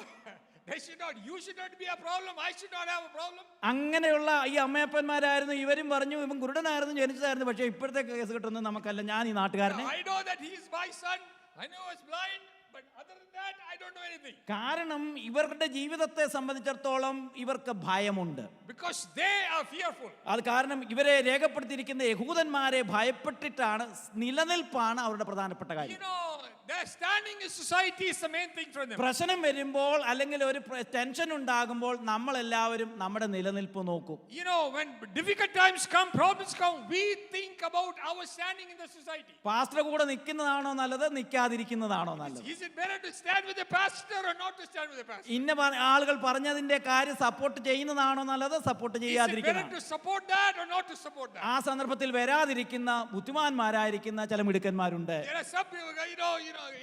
you should not be a problem, I should not have a problem. അങ്ങനെയുള്ള ഈ അമ്മയപ്പന്മാരായിരുന്നു. ഇവരും പറഞ്ഞു ഇവൻ കുരുടനായിരുന്നു, ജനിച്ചതായിരുന്നു, പക്ഷേ ഇപ്പോഴത്തെ കേസ് കിട്ടുന്നത് നമുക്കല്ല, ഞാൻ ഈ നാട്ടുകാരനെ. I know that he is my son, I know he's blind, but other than that I don't know anything. കാരണം ഇവരുടെ ജീവിതത്തെ സംബന്ധിച്ചിടത്തോളം ഇവർക്ക് ഭയമുണ്ട്. Because they are fearful. അത് കാരണം ഇവരെ രേഖപ്പെടുത്തിയിരിക്കുന്ന യഹൂദന്മാരെ ഭയപ്പെട്ടിട്ടാണ്, നിലനിൽപ്പാണ് അവരുടെ പ്രധാനപ്പെട്ട You കാര്യം. know, their standing in society is the main thing for them. പ്രശ്നം വരുമ്പോൾ അല്ലെങ്കിൽ ഒരു ടെൻഷൻ ഉണ്ടാകുമ്പോൾ നമ്മളെല്ലാവരും നമ്മുടെ നിലനിൽപ്പ് നോക്കും. You know, when difficult times come, problems come, we think about our standing in the society. Pastor കൂടെ നിൽക്കുന്നതാണോ നല്ലത്, നിൽക്കാതിരിക്കുന്നതാണോ നല്ലത്? Is it better to stand with the pastor or not to stand with the pastor? ഇന്ന ആളുകൾ പറഞ്ഞതിന്റെ കാര്യം support ചെയ്യുന്നതാണോ നല്ലത്, support Is it better ചെയ്യാതിരിക്കുന്നതാണോ? to support that or not to support that? ആ സന്ദർഭത്തിൽ വരാതിരിക്കുന്ന ബുദ്ധിമാന്മാരായിരിക്കുന്ന ചില മിടുക്കന്മാരുണ്ട്. There are some people,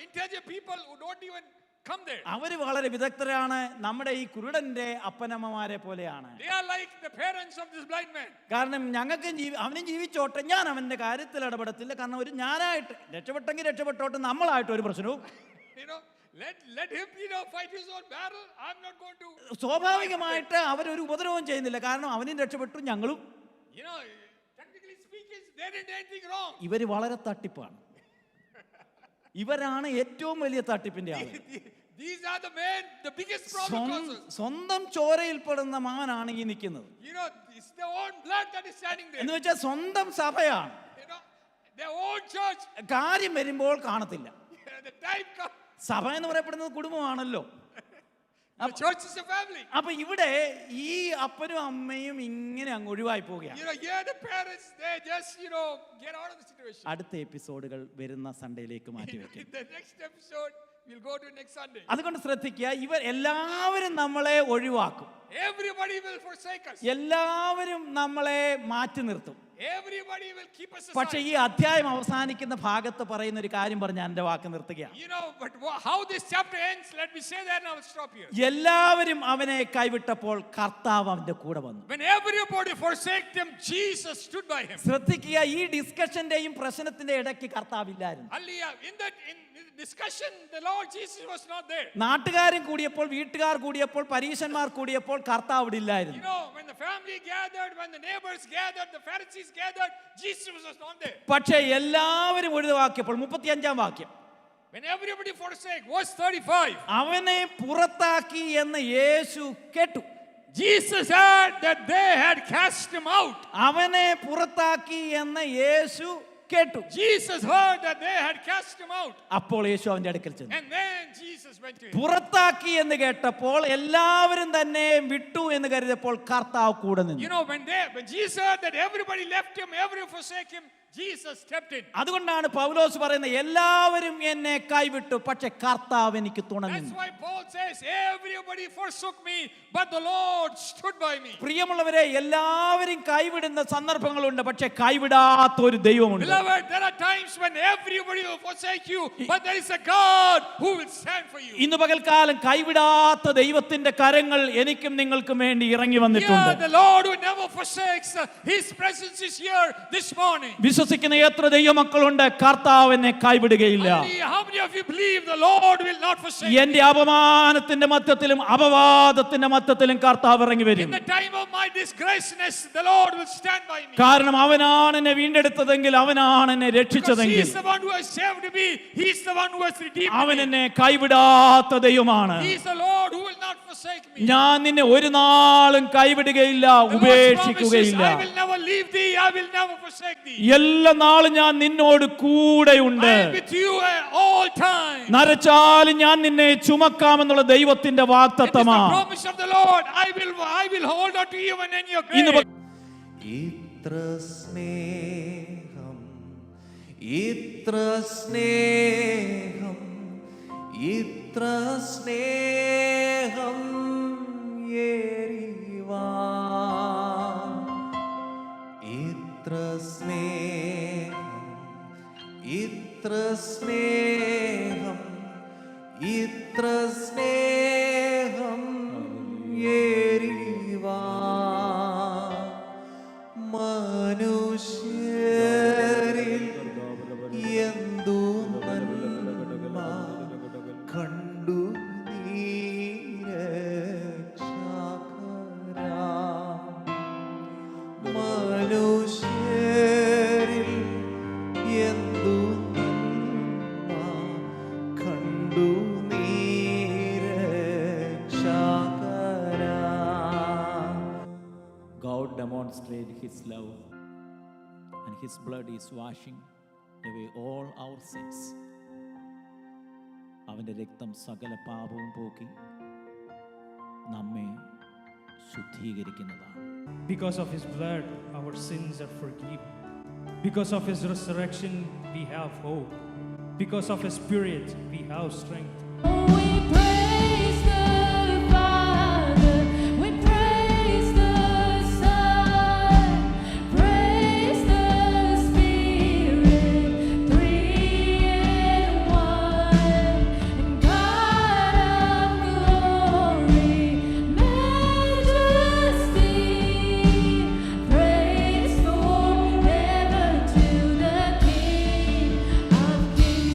intelligent people who don't even come there. അവര് വളരെ വിദഗ്ധരാണ്. നമ്മുടെ ഈ കുരുടന്റെ അപ്പനമ്മമാരെ പോലെയാണ്. They are like the parents of this blind man. കാരണം ഞങ്ങൾക്ക് അവനും ജീവിച്ചോട്ടെ, ഞാൻ അവന്റെ കാര്യത്തിൽ ഇടപെടത്തില്ല. കാരണം ഒരു ഞാനായിട്ട് രക്ഷപ്പെട്ടെങ്കിൽ രക്ഷപ്പെട്ടോട്ടെ, നമ്മളായിട്ട് ഒരു പ്രശ്നവും. You know, let him, fight his own battle. I'm not going to. സ്വാഭാവികമായിട്ട് അവരൊരു ഉപദ്രവവും ചെയ്യുന്നില്ല. കാരണം അവനും രക്ഷപ്പെട്ടു, ഞങ്ങളും. Technically speaking, they didn't do anything wrong. ഇവര് വളരെ തട്ടിപ്പാണ്. ഇവരാണ് ഏറ്റവും വലിയ തട്ടിപ്പിന്റെ ആള്. These are the biggest problem causes. സ്വന്തം ചോരയിൽപ്പെടുന്ന മകനാണ് ഈ നിൽക്കുന്നത്. It's their own blood that is standing there. എന്ന് വെച്ചാൽ സ്വന്തം സഭയാണ്. Their own church. കാര്യം വരുമ്പോൾ കാണത്തില്ല. The time comes. സഭ എന്ന് പറയപ്പെടുന്നത് കുടുംബമാണല്ലോ. The church is a family. അപ്പൊ ഇവിടെ ഈ അപ്പനും അമ്മയും ഇങ്ങനെ അങ്ങ് ഒഴിവായി പോവുകയാണ്. Here the parents, they just, get out of the situation. അടുത്ത എപ്പിസോഡുകൾ വരുന്ന സൺഡേയിലേക്ക് മാറ്റിവെക്കും. In the next episode, we'll go to next Sunday. അതുകൊണ്ട് ശ്രദ്ധിക്കുക, ഇവർ എല്ലാവരും നമ്മളെ ഒഴിവാക്കും. Everybody will forsake us. എല്ലാവരും നമ്മളെ മാറ്റി നിർത്തും. Everybody will keep us aside. പക്ഷേ ഈ അധ്യായം അവസാനിക്കുന്ന ഭാഗത്ത് പറയുന്ന ഒരു കാര്യം പറഞ്ഞ് എൻ്റെ വാക്ക് നിർത്തുകയാണ്. But how this chapter ends, let me say that and I will stop here. എല്ലാവരും അവനെ കൈവിട്ടപ്പോൾ കർത്താവ് അവന്റെ കൂടെ വന്നു. When everybody forsake him, Jesus stood by him. ശ്രദ്ധിക്കുക, ഈ ഡിസ്കഷന്റെയും പ്രശ്നത്തിന്റെ ഇടയ്ക്ക് കർത്താവ് ഇല്ലായിരുന്നു. Hallelujah. In discussion, the Lord Jesus was not there. നാട്ടുകാരും കൂടിയപ്പോൾ, വീട്ടുകാർ കൂടിയപ്പോൾ, പരീശന്മാർ കൂടിയപ്പോൾ കർത്താവ് അവിടെ ഇല്ലായിരുന്നു. When the family gathered, when the neighbors gathered, the Pharisees gathered, Jesus was not there. പക്ഷേ എല്ലാവരും ഒഴിവാക്കിയപ്പോൾ 35-ാം വാക്യം, When everybody forsake, verse 35. അവനെ പുറത്താക്കി എന്ന് യേശു കേട്ടു. Jesus heard that they had cast him out. അവനെ പുറത്താക്കി എന്ന് യേശു കേട്ടു. Jesus heard that they had cast him out. അപ്പോൾ യേശു അവന്റെ അടുക്കൽ ചെന്നു. And then Jesus went to him. പുറത്താക്കി എന്ന് കേട്ടപ്പോൾ എല്ലാവരും തന്നെ വിട്ടു എന്ന് കരുതിയപ്പോൾ കർത്താവ് കൂടെ നിന്നു. When Jesus heard that everybody left him, everyone forsake him, Jesus stepped in. അതുകൊണ്ടാണ് പൗലോസ് പറയുന്നത്, എല്ലാവരും എന്നെ കൈവിട്ടു, പക്ഷെ കർത്താവ് എനിക്ക് തുണ That's നിന്നു. why Paul says, everybody forsook me, but the Lord stood by me. പ്രിയമുള്ളവരെ, എല്ലാവരും കൈവിടുന്ന സന്ദർഭങ്ങളുണ്ട്, പക്ഷെ കൈവിടാത്ത ഒരു ദൈവമുണ്ട്. Beloved, there are times when everybody will forsake you, but there is a God who will stand for you. ഇന്ന് പകൽക്കാലം കൈവിടാത്ത ദൈവത്തിന്റെ കരങ്ങൾ എനിക്കും നിങ്ങൾക്കും വേണ്ടി ഇറങ്ങി വന്നിട്ടുണ്ട്. Yeah, the Lord who never forsakes, His presence is here this morning. വിശ്വസിക്കുന്ന എത്ര ദൈവമക്കളുണ്ട്, കർത്താവ് എന്നെ കൈവിടുകയില്ല. How many of you believe the Lord will not forsake you? എന്റെ അപമാനത്തിന്റെ മധ്യത്തിലും അപവാദത്തിന്റെ മധ്യത്തിലും കർത്താവ് ഇറങ്ങി In വരും. the time of my disgraceness, the Lord will stand by me. കാരണം അവനാണ് എന്നെ വീണ്ടെടുത്തതെങ്കിൽ, അവനാണ് എന്നെ Because He രക്ഷിച്ചതെങ്കിൽ, is the one who has saved me. He is the one who has redeemed അവൻ me. എന്നെ കൈവിടാത്ത ദൈവമാണ്. He is the Lord who will not forsake me. ഞാൻ നിന്നെ ഒരു നാളും കൈവിടുകയില്ല, The Lord promises, ഉപേക്ഷിക്കുകയില്ല. I will never leave thee, I will never forsake thee. എല്ലാ നാളും ഞാൻ നിന്നോട് കൂടെയുണ്ട്. I am with you at all times. നരച്ചാലും ഞാൻ നിന്നെ ചുമക്കാമെന്നുള്ള ദൈവത്തിന്റെ It is the വാഗ്ദത്തമാണ്. promise of the Lord. I will hold on to you even in your ഇന്ന് grave. ഇത്ര സ്നേഹം, ഇത്ര സ്നേഹം, ഇത്ര സ്നേഹം ഏറിവാ, ഇത്ര സ്നേഹം, ഇത്ര സ്നേഹം, ഇത്ര സ്നേഹം ഏറിവാ, മനുഷ്യരിൽ എന്തു നന്മ കണ്ടു നീ രക്ഷകരാ, മനുഷ്യരിൽ എന്തു നന്മ കണ്ടു നീ രക്ഷകരാ. God demonstrated His love, and His blood is washing away all our sins. അവന്റെ രക്തം സകല പാപവും പോക്കി നമ്മെ ശുദ്ധീകരിക്കുന്നതാണ്. Because of His blood, our sins are forgiven. Because of His resurrection, we have hope. Because of His Spirit, we have strength.